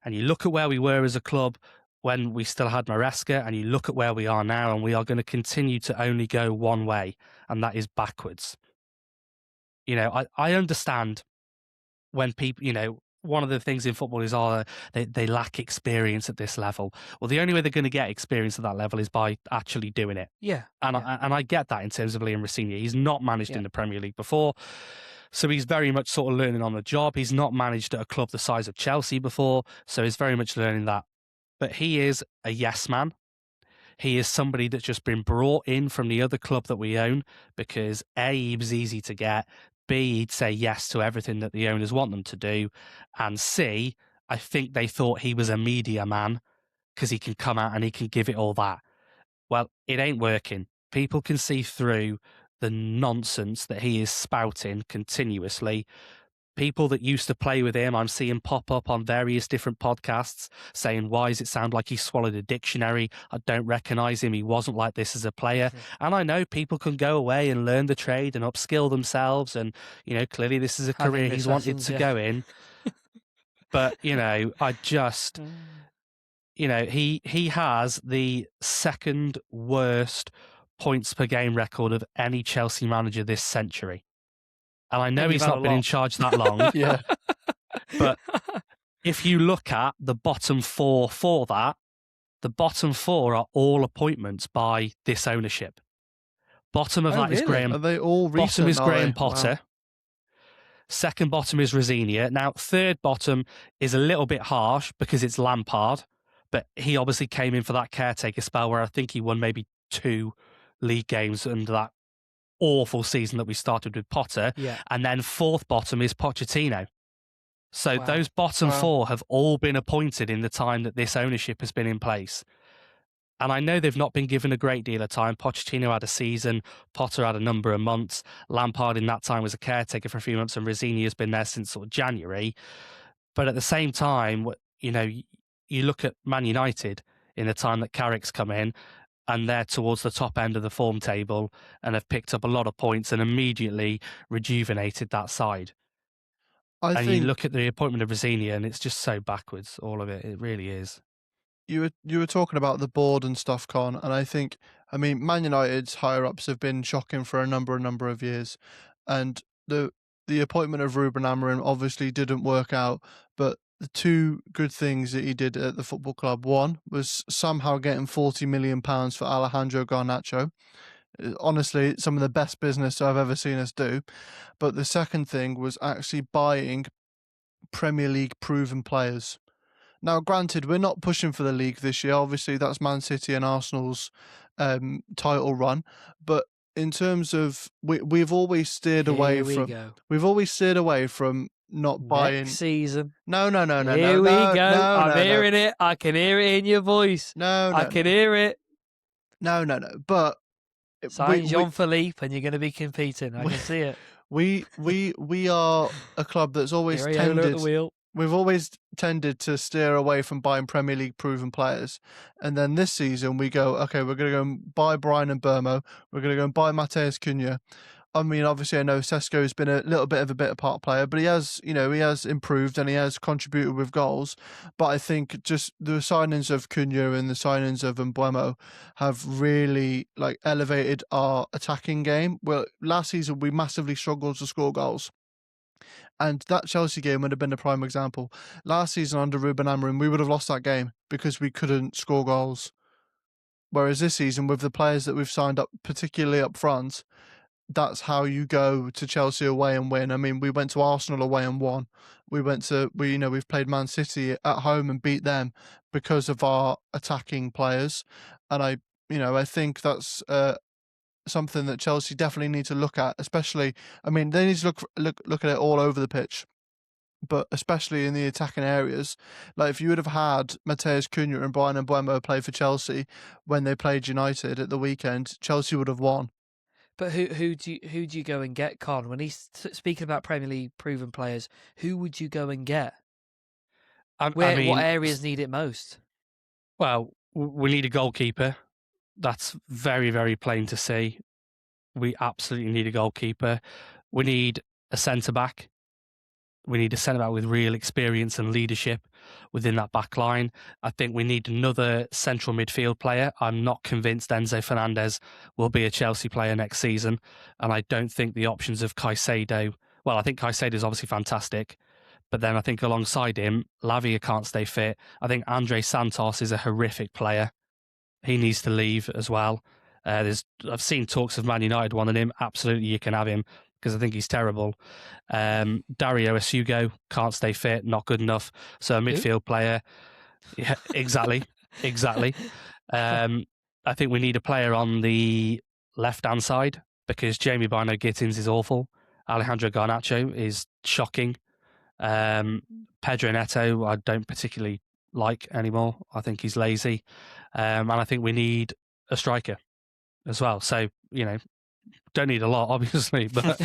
B: And you look at where we were as a club when we still had Maresca, and you look at where we are now, and we are going to continue to only go one way, and that is backwards. I understand when people, one of the things in football is they lack experience at this level. Well, the only way they're going to get experience at that level is by actually doing it.
A: Yeah.
B: And I get that in terms of Liam Rosenior. He's not managed in the Premier League before, so he's very much sort of learning on the job. He's not managed at a club the size of Chelsea before, so he's very much learning that. But he is a yes man. He is somebody that's just been brought in from the other club that we own because A, he was easy to get, B, he'd say yes to everything that the owners want them to do, and C, I think they thought he was a media man because he can come out and he can give it all that. Well, it ain't working. People can see through the nonsense that he is spouting continuously. People that used to play with him, I'm seeing pop up on various different podcasts saying, why does it sound like he swallowed a dictionary? I don't recognise him. He wasn't like this as a player. And I know people can go away and learn the trade and upskill themselves. And, clearly this is a career he's wanted to go in. But, I just, he has the second worst points per game record of any Chelsea manager this century. And I know he's not been in charge that long.
C: Yeah.
B: But if you look at the bottom 4 for that, the bottom 4 are all appointments by this ownership. Bottom of that is Graham.
C: Are they all recent?
B: Bottom is Graham Potter.
C: Wow.
B: Second bottom is Rosenior. Now, third bottom is a little bit harsh because it's Lampard, but he obviously came in for that caretaker spell where I think he won maybe 2 league games under that awful season that we started with Potter.
A: Yeah.
B: And then fourth bottom is Pochettino. So those bottom 4 have all been appointed in the time that this ownership has been in place. And I know they've not been given a great deal of time. Pochettino had a season, Potter had a number of months, Lampard in that time was a caretaker for a few months, and Rosenior has been there since sort of January. But at the same time, you look at Man United in the time that Carrick's come in, and they're towards the top end of the form table and have picked up a lot of points and immediately rejuvenated that side. You look at the appointment of Rosenior and it's just so backwards, all of it. It really is.
C: you were talking about the board and stuff, Con, and I mean, Man United's higher ups have been shocking for a number of years, and the appointment of Ruben Amorim obviously didn't work out, but the two good things that he did at the football club, one was somehow getting £40 million for Alejandro Garnacho. Honestly, some of the best business I've ever seen us do. But the second thing was actually buying Premier League proven players. Now, granted, we're not pushing for the league this year. Obviously, that's Man City and Arsenal's title run. But in terms of we've always steered away
A: Here we
C: from
A: go.
C: we've always steered away from not buying.
A: Next season.
C: No.
A: Here we go. I'm hearing it. I can hear it in your voice. I can hear it.
C: No. But
A: sign Jean-Philippe, and you're going to be competing. I can see it.
C: We are a club that's always
A: Areola at the wheel.
C: We've always tended to steer away from buying Premier League proven players. And then this season we go, okay, we're going to go and buy Brian and Burmo. We're going to go and buy Mateus Cunha. I mean, obviously I know Sesko's been a little bit of a bitter part player, but he has improved and he has contributed with goals. But I think just the signings of Cunha and the signings of Mbeumo have really elevated our attacking game. Well, last season we massively struggled to score goals. And that Chelsea game would have been a prime example. Last season under Ruben Amorim, we would have lost that game because we couldn't score goals. Whereas this season, with the players that we've signed up, particularly up front, that's how you go to Chelsea away and win. I mean, we went to Arsenal away and won. We've played Man City at home and beat them because of our attacking players. And I think that's something that Chelsea definitely need to look at, especially, I mean, they need to look at it all over the pitch, but especially in the attacking areas. Like, if you would have had Mateus Cunha and Brian Mbeumo play for Chelsea when they played United at the weekend, Chelsea would have won.
A: But who do you go and get, Con? When he's speaking about Premier League proven players, who would you go and get? What areas need it most?
B: Well, we need a goalkeeper. That's very, very plain to see. We absolutely need a goalkeeper. We need a centre-back. We need a centre-back with real experience and leadership within that back line. I think we need another central midfield player. I'm not convinced Enzo Fernandez will be a Chelsea player next season. And I don't think the options of Caicedo... Well, I think Caicedo is obviously fantastic. But then I think alongside him, Lavia can't stay fit. I think Andre Santos is a horrific player. He needs to leave as well. I've seen talks of Man United wanting him. Absolutely, you can have him because I think he's terrible. Dario Asugo can't stay fit, not good enough. So a midfield player. Yeah, exactly. I think we need a player on the left-hand side because Jamie Bino Gittins is awful. Alejandro Garnacho is shocking. Pedro Neto, I don't particularly like anymore. I think he's lazy. And I think we need a striker as well. So, don't need a lot, obviously, but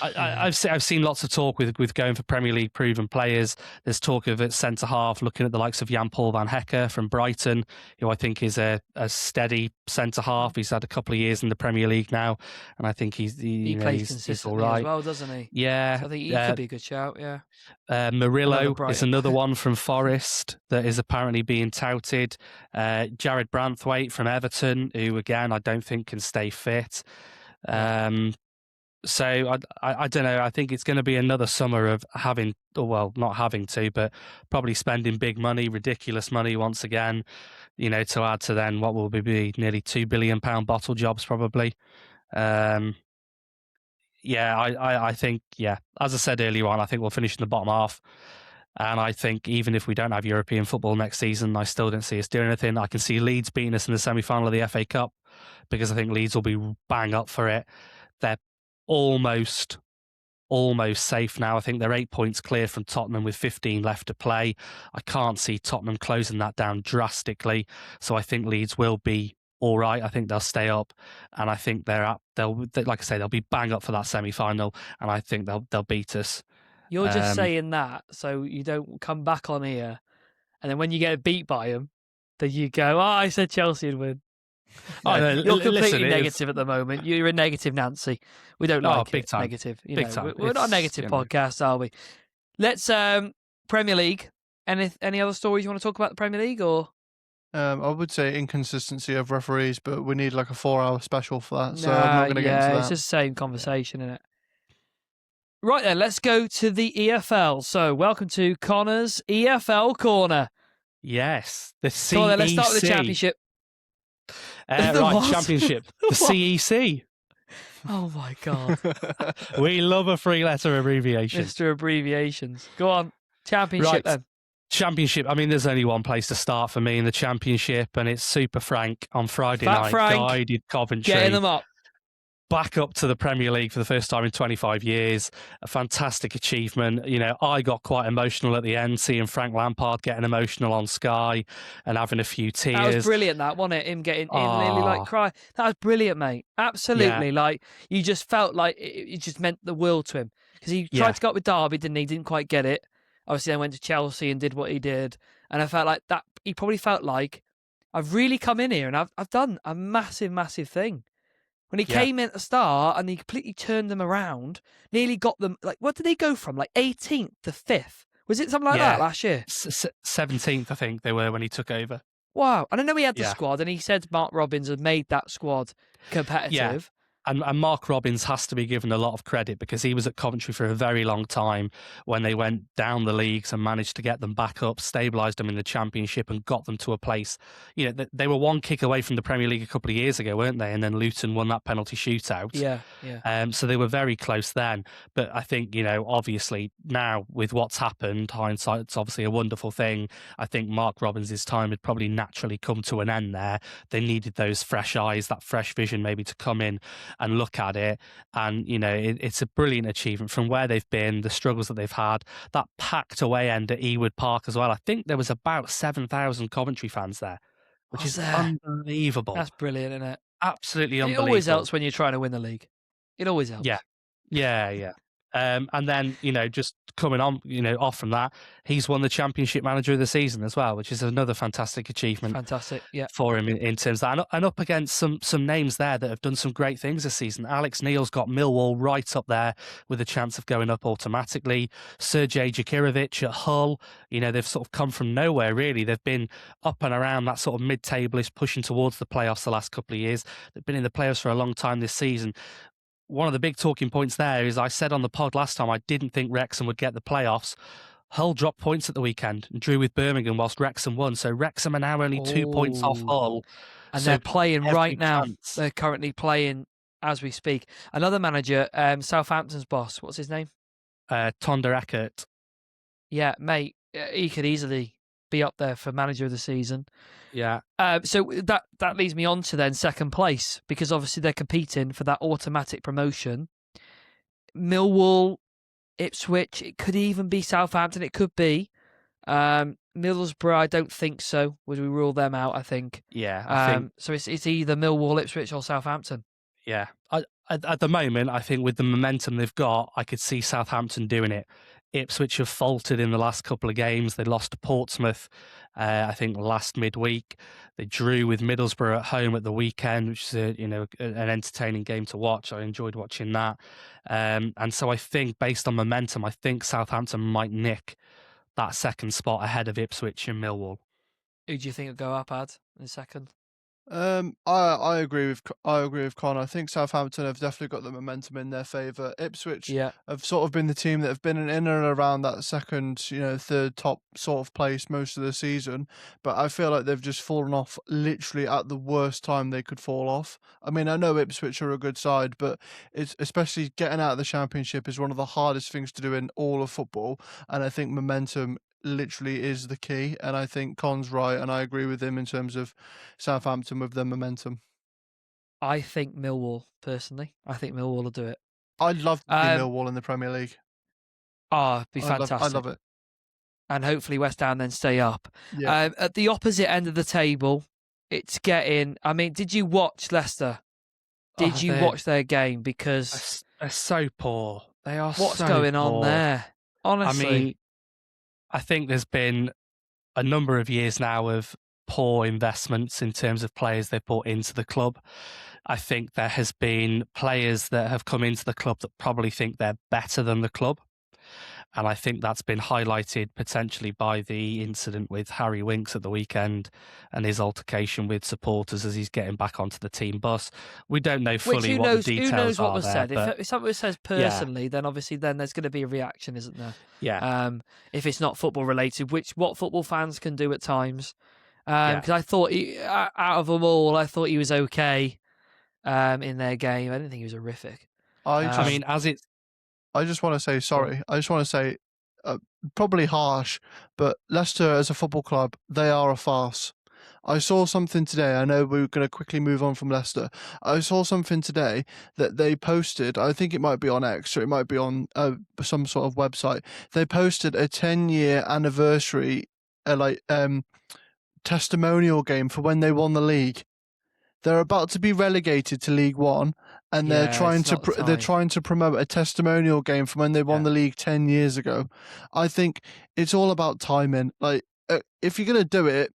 B: I've seen lots of talk with going for Premier League proven players. There's talk of at centre half looking at the likes of Jan-Paul van Hecker from Brighton, who I think is a steady centre half. He's had a couple of years in the Premier League now, and I think he plays
A: consistently
B: all right
A: as well, doesn't he?
B: Yeah,
A: so I think he could be a good shout. Yeah,
B: Murillo is another one from Forest that is apparently being touted. Jared Branthwaite from Everton, who again I don't think can stay fit. So I don't know. I think it's going to be another summer of not having to, but probably spending big money, ridiculous money once again, to add to then what will be nearly £2 billion bottle jobs probably. I think, as I said earlier on, I think we'll finish in the bottom half. And I think even if we don't have European football next season, I still don't see us doing anything. I can see Leeds beating us in the semi-final of the FA Cup because I think Leeds will be bang up for it. They're almost safe now. I think they're 8 points clear from Tottenham with 15 left to play. I can't see Tottenham closing that down drastically. So I think Leeds will be all right. I think they'll stay up, and I think they'll be bang up for that semi-final, and I think they'll beat us.
A: You're just saying that so you don't come back on here, and then when you get beat by them, then you go, I said Chelsea would win. You're completely negative at the moment. You're a negative Nancy. We don't like
B: big
A: it.
B: Time.
A: Negative.
B: Big time.
A: We're not a negative podcast, are we? Let's Premier League. Any other stories you want to talk about the Premier League, or?
C: I would say inconsistency of referees, but we need like a 4-hour special for that, so I'm
A: Nah,
C: not going to get into
A: yeah,
C: that.
A: it's just the same conversation, isn't it? Right then, let's go to the EFL. So, welcome to Connor's EFL Corner.
B: Yes, the CEC.
A: Come on then, let's start with the Championship. The
B: right,
A: what?
B: Championship. The
A: What?
B: CEC.
A: Oh my God.
B: We love a three-letter abbreviation.
A: Mr. Abbreviations. Go on. Championship
B: Right.
A: then.
B: Championship. I mean, there's only one place to start for me in the Championship, and it's Super Frank on Friday
A: Fat
B: night.
A: Frank,
B: Guided Coventry.
A: getting them up.
B: Back up to the Premier League for the first time in 25 years. A fantastic achievement. You know, I got quite emotional at the end, seeing Frank Lampard getting emotional on Sky and having a few tears.
A: That was brilliant, that, wasn't it? Him getting nearly like cry. That was brilliant, mate. Absolutely.
B: Yeah.
A: Like, you just felt like it just meant the world to him. Because he tried to go up with Derby, didn't he? Didn't quite get it. Obviously, then went to Chelsea and did what he did. And I felt like that. He probably felt like, I've really come in here and I've done a massive, massive thing. When he came in at the start and he completely turned them around, nearly got them, like, what did they go from? Like 18th to 5th? Was it something like that last year?
B: 17th, I think they were when he took over.
A: Wow. And I know he had the squad, and he said Mark Robbins had made that squad competitive.
B: Yeah. And Mark Robbins has to be given a lot of credit because he was at Coventry for a very long time when they went down the leagues and managed to get them back up, stabilised them in the Championship and got them to a place. You know, they were one kick away from the Premier League a couple of years ago, weren't they? And then Luton won that penalty shootout.
A: Yeah.
B: So they were very close then. But I think, you know, obviously now with what's happened, hindsight's obviously a wonderful thing. I think Mark Robbins' time had probably naturally come to an end there. They needed those fresh eyes, that fresh vision maybe to come in and look at it. And, you know, it's a brilliant achievement from where they've been, the struggles that they've had, that packed away end at Ewood Park as well. I think there was about 7,000 Coventry fans there, which is unbelievable.
A: That's brilliant, isn't it?
B: Absolutely unbelievable.
A: It always helps when you're trying to win the league. It always helps.
B: Yeah. And then, you know, just coming on, you know, off from that, he's won the Championship Manager of the Season as well, which is another fantastic achievement. For him in terms of that. And up against some names there that have done some great things this season. Alex Neil's got Millwall right up there with a chance of going up automatically. Sergej Jakirovic at Hull, you know, they've sort of come from nowhere, really. They've been up and around that sort of mid-table-ish, pushing towards the playoffs the last couple of years. They've been in the playoffs for a long time this season. One of the big talking points there is I said on the pod last time I didn't think Wrexham would get the playoffs. Hull dropped points at the weekend and drew with Birmingham whilst Wrexham won. So Wrexham are now only 2 points off Hull.
A: And they're playing right now.
B: Chance.
A: They're currently playing as we speak. Another manager, Southampton's boss, what's his name?
B: Tonder Eckert.
A: Yeah, mate, he could easily be up there for manager of the season.
B: Yeah.
A: So that leads me on to then second place, because obviously they're competing for that automatic promotion. Millwall, Ipswich, it could even be Southampton. It could be. Middlesbrough, I don't think so. Would we rule them out? I think.
B: Yeah. I think.
A: So it's either Millwall, Ipswich, or Southampton.
B: Yeah. At the moment, I think with the momentum they've got, I could see Southampton doing it. Ipswich have faltered in the last couple of games. They lost to Portsmouth, I think, last midweek. They drew with Middlesbrough at home at the weekend, which is an entertaining game to watch. I enjoyed watching that. And so I think, based on momentum, I think Southampton might nick that second spot ahead of Ipswich and Millwall.
A: Who do you think will go up, Ad, in second?
C: I agree with Connor. I think Southampton have definitely got the momentum in their favour. Ipswich have sort of been the team that have been in and around that second, third top sort of place most of the season. But I feel like they've just fallen off literally at the worst time they could fall off. I mean, I know Ipswich are a good side, but it's especially getting out of the Championship is one of the hardest things to do in all of football. And I think momentum literally is the key, and I think Con's right, and I agree with him in terms of Southampton with their momentum.
A: I think Millwall, personally. I think Millwall will do it.
C: I'd love to see Millwall in the Premier League.
A: Oh, it'd be fantastic.
C: I love it.
A: And hopefully West Ham then stay up.
C: Yeah.
A: At the opposite end of the table, it's getting... I mean, did you watch Leicester? Did you watch their game? Because...
B: They're so poor. They are
A: what's
B: so
A: going
B: poor.
A: on there? Honestly.
B: I mean, I think there's been a number of years now of poor investments in terms of players they've brought into the club. I think there has been players that have come into the club that probably think they're better than the club. And I think that's been highlighted potentially by the incident with Harry Winks at the weekend and his altercation with supporters as he's getting back onto the team bus. We don't know fully what the details
A: who knows what
B: are
A: was
B: there,
A: said.
B: but
A: If something was said personally, then obviously then there's going to be a reaction, isn't there?
B: yeah.
A: If it's not football related, what football fans can do at times. Because I thought out of them all, I thought he was okay in their game. I didn't think he was horrific.
B: I mean,
C: I just want to say sorry. I just want to say, probably harsh, but Leicester as a football club, they are a farce. I saw something today. I know we're going to quickly move on from Leicester. I saw something today that they posted. I think it might be on X or it might be on some sort of website. They posted a 10-year anniversary, testimonial game for when they won the league. They're about to be relegated to League One, and they're trying to promote a testimonial game from when they won the league 10 years ago. I think it's all about timing. Like, if you're gonna do it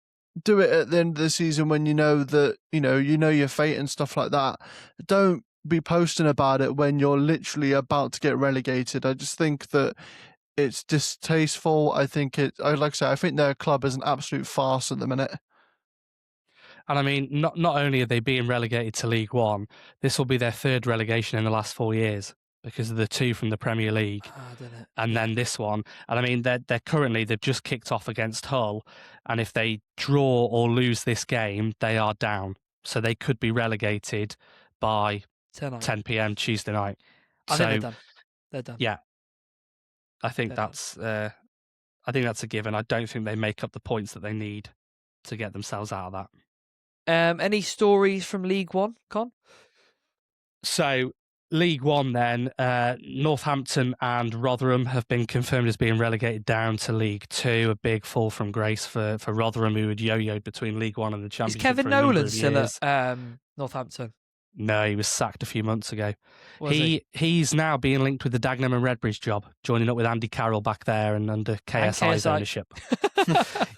C: at the end of the season when you know that you know your fate and stuff like that. Don't be posting about it when you're literally about to get relegated. I just think that it's distasteful. I think like I say, I think their club is an absolute farce at the minute.
B: And I mean, not only are they being relegated to League One, this will be their third relegation in the last 4 years because of the two from the Premier League, and then this one. And I mean, they've just kicked off against Hull, and if they draw or lose this game, they are down. So they could be relegated by 10 p.m. Tuesday night.
A: I think they're done.
B: Yeah, I think that's a given. I don't think they make up the points that they need to get themselves out of that.
A: Any stories from League One, Con?
B: So, League One then, Northampton and Rotherham have been confirmed as being relegated down to League Two. A big fall from grace for Rotherham, who had yo-yoed between League One and the Championship.
A: Is Kevin
B: for a number
A: Nolan
B: of
A: still
B: years.
A: at Northampton?
B: No, he was sacked a few months ago.
A: He's
B: now being linked with the Dagenham and Redbridge job, joining up with Andy Carroll back there and under KSI's ownership.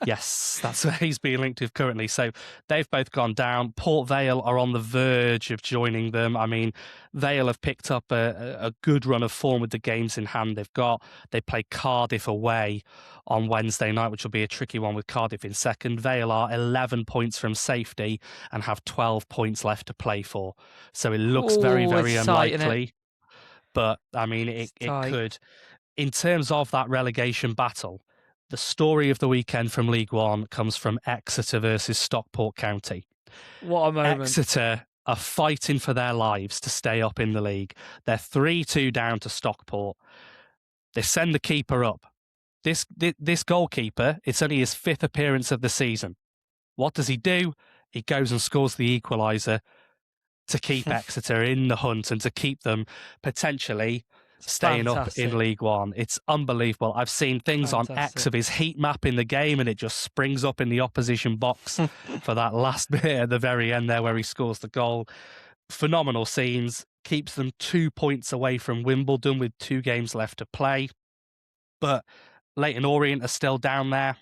B: Yes, that's where he's being linked with currently. So they've both gone down. Port Vale are on the verge of joining them. I mean, Vale have picked up a good run of form with the games in hand they've got. They play Cardiff away on Wednesday night, which will be a tricky one with Cardiff in second. Vale are 11 points from safety and have 12 points left to play for. So it looks very, very unlikely. But, I mean, it could. In terms of that relegation battle, the story of the weekend from League One comes from Exeter versus Stockport County.
A: What a moment.
B: Exeter are fighting for their lives to stay up in the league. They're 3-2 down to Stockport. They send the keeper up. This goalkeeper, it's only his 5th appearance of the season. What does he do? He goes and scores the equaliser to keep Exeter in the hunt and to keep them potentially staying up in League One. It's unbelievable. I've seen things on X of his heat map in the game, and it just springs up in the opposition box for that last bit at the very end there where he scores the goal. Phenomenal scenes. Keeps them 2 points away from Wimbledon with 2 games left to play. But Leyton Orient are still down there.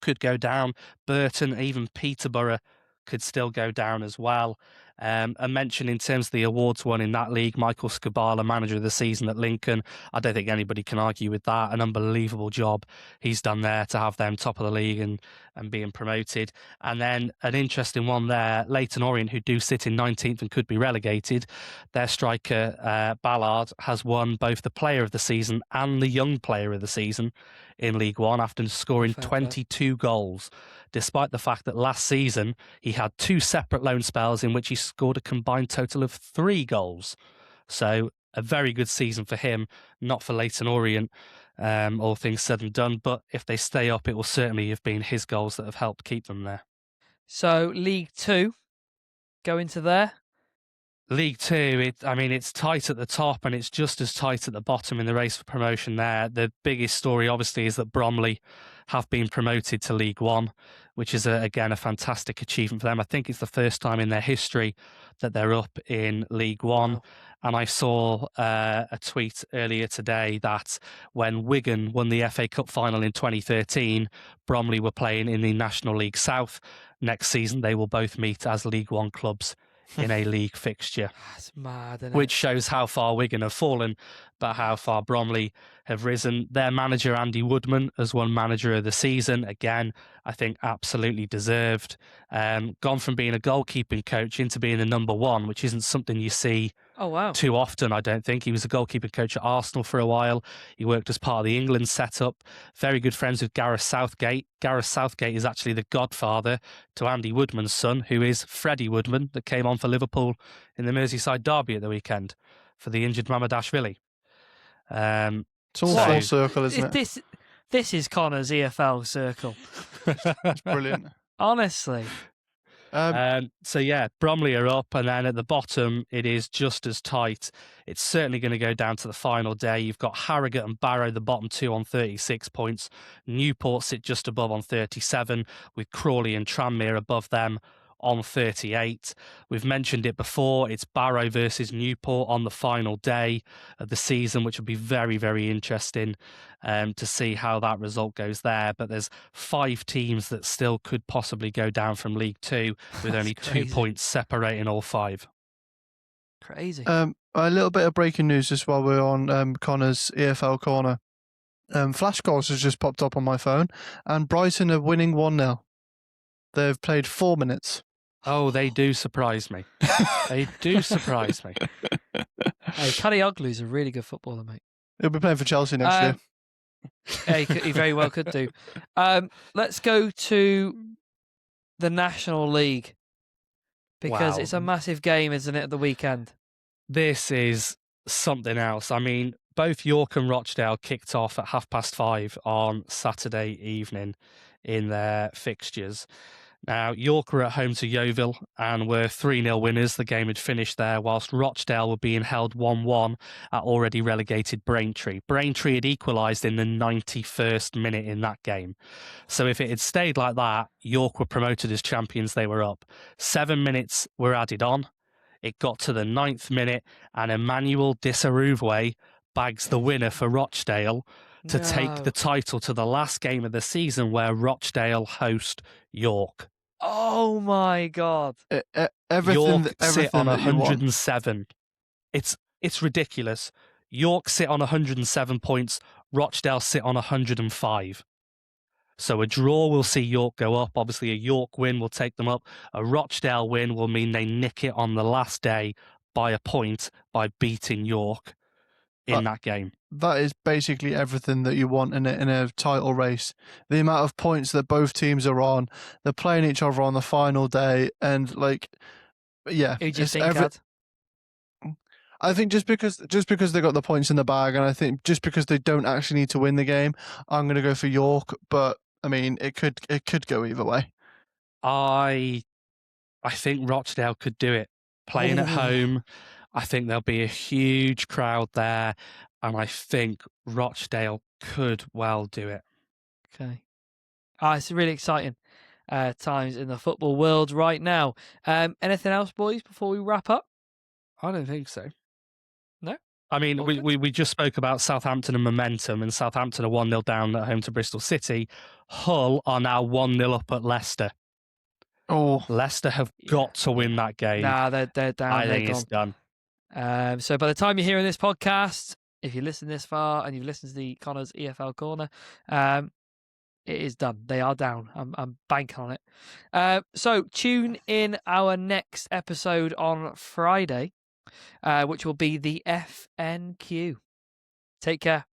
B: Could go down. Burton, even Peterborough could still go down as well. A mention in terms of the awards won in that league, Michael Scabala, manager of the season at Lincoln. I don't think anybody can argue with that. An unbelievable job he's done there to have them top of the league and being promoted. And then an interesting one there, Leyton Orient, who do sit in 19th and could be relegated. Their striker, Ballard, has won both the player of the season and the young player of the season in League One after scoring 22 goals, despite the fact that last season he had 2 separate loan spells in which he scored a combined total of 3 goals. So a very good season for him, not for Leyton Orient, all things said and done. But if they stay up, it will certainly have been his goals that have helped keep them there.
A: So League Two, go into there.
B: League Two, it's tight at the top and it's just as tight at the bottom in the race for promotion there. The biggest story, obviously, is that Bromley have been promoted to League One, which is, again, a fantastic achievement for them. I think it's the first time in their history that they're up in League One. Wow. And I saw a tweet earlier today that when Wigan won the FA Cup final in 2013, Bromley were playing in the National League South. Next season, they will both meet as League One clubs in a league fixture,
A: That's mad, isn't
B: which
A: it?
B: shows how far Wigan have fallen, but how far Bromley have risen. Their manager, Andy Woodman, has won Manager of the Season. Again, I think absolutely deserved. Gone from being a goalkeeping coach into being the number one, which isn't something you see
A: Oh, wow.
B: too often, I don't think. He was a goalkeeping coach at Arsenal for a while. He worked as part of the England setup. Very good friends with Gareth Southgate. Gareth Southgate is actually the godfather to Andy Woodman's son, who is Freddie Woodman, that came on for Liverpool in the Merseyside derby at the weekend for the injured Mamadashvili.
C: It's all
A: So-
C: full circle, isn't it?
A: This is Connor's EFL circle.
C: It's brilliant.
A: Honestly.
B: So yeah, Bromley are up, and then at the bottom it is just as tight. It's certainly going to go down to the final day. You've got Harrogate and Barrow, the bottom two, on 36 points. Newport sit just above on 37, with Crawley and Tranmere above them on 38. We've mentioned it before. It's Barrow versus Newport on the final day of the season, which will be very, very interesting to see how that result goes there. But there's 5 teams that still could possibly go down from League Two, with only 2
A: crazy.
B: points separating all 5.
A: Crazy.
C: A little bit of breaking news just while we're on Connor's EFL corner. Flash scores has just popped up on my phone, and Brighton are winning 1-0. They've played 4 minutes.
B: Oh, they do surprise me. They do surprise me.
A: Hey, Kadioglu's a really good footballer, mate.
C: He'll be playing for Chelsea next year.
A: Yeah, he very well could do. Let's go to the National League, because
B: Wow.
A: it's a massive game, isn't it, at the weekend?
B: This is something else. I mean, both York and Rochdale kicked off at 5:30 on Saturday evening in their fixtures. Now, York were at home to Yeovil and were 3-0 winners. The game had finished there, whilst Rochdale were being held 1-1 at already relegated Braintree. Braintree had equalised in the 91st minute in that game. So if it had stayed like that, York were promoted as champions. They were up. 7 minutes were added on. It got to the 9th minute, and Emmanuel Disaruvwe bags the winner for Rochdale to take the title to the last game of the season, where Rochdale host York.
A: Oh my God.
C: Everything,
B: York
C: everything
B: sit on
C: that you want.
B: 107. It's ridiculous. York sit on 107 points. Rochdale sit on 105. So a draw will see York go up. Obviously, a York win will take them up. A Rochdale win will mean they nick it on the last day by a point by beating York in that game.
C: That is basically everything that you want in a title race. The amount of points that both teams are on, they're playing each other on the final day, and yeah.
A: Who do you
C: it's
A: think, Ad?
C: I think just because they got the points in the bag, and I think just because they don't actually need to win the game, I'm going to go for York. But I mean, it could go either way.
B: I think Rochdale could do it. Playing at
A: Oh.
B: home, I think there'll be a huge crowd there, and I think Rochdale could well do it.
A: Okay. It's really exciting times in the football world right now. Anything else, boys, before we wrap up?
B: I don't think so.
A: No?
B: I mean,
A: Okay.
B: we just spoke about Southampton and momentum, and Southampton are 1-0 down at home to Bristol City. Hull are now 1-0 up at Leicester.
C: Oh,
B: Leicester have got to win that game.
A: Nah, they're down.
B: I
A: they're
B: think it's
A: gone.
B: done.
A: So by the time you're hearing this podcast, if you listen this far and you've listened to the Connor's EFL Corner, it is done. They are down. I'm banking on it. So tune in our next episode on Friday, which will be the FNQ. Take care.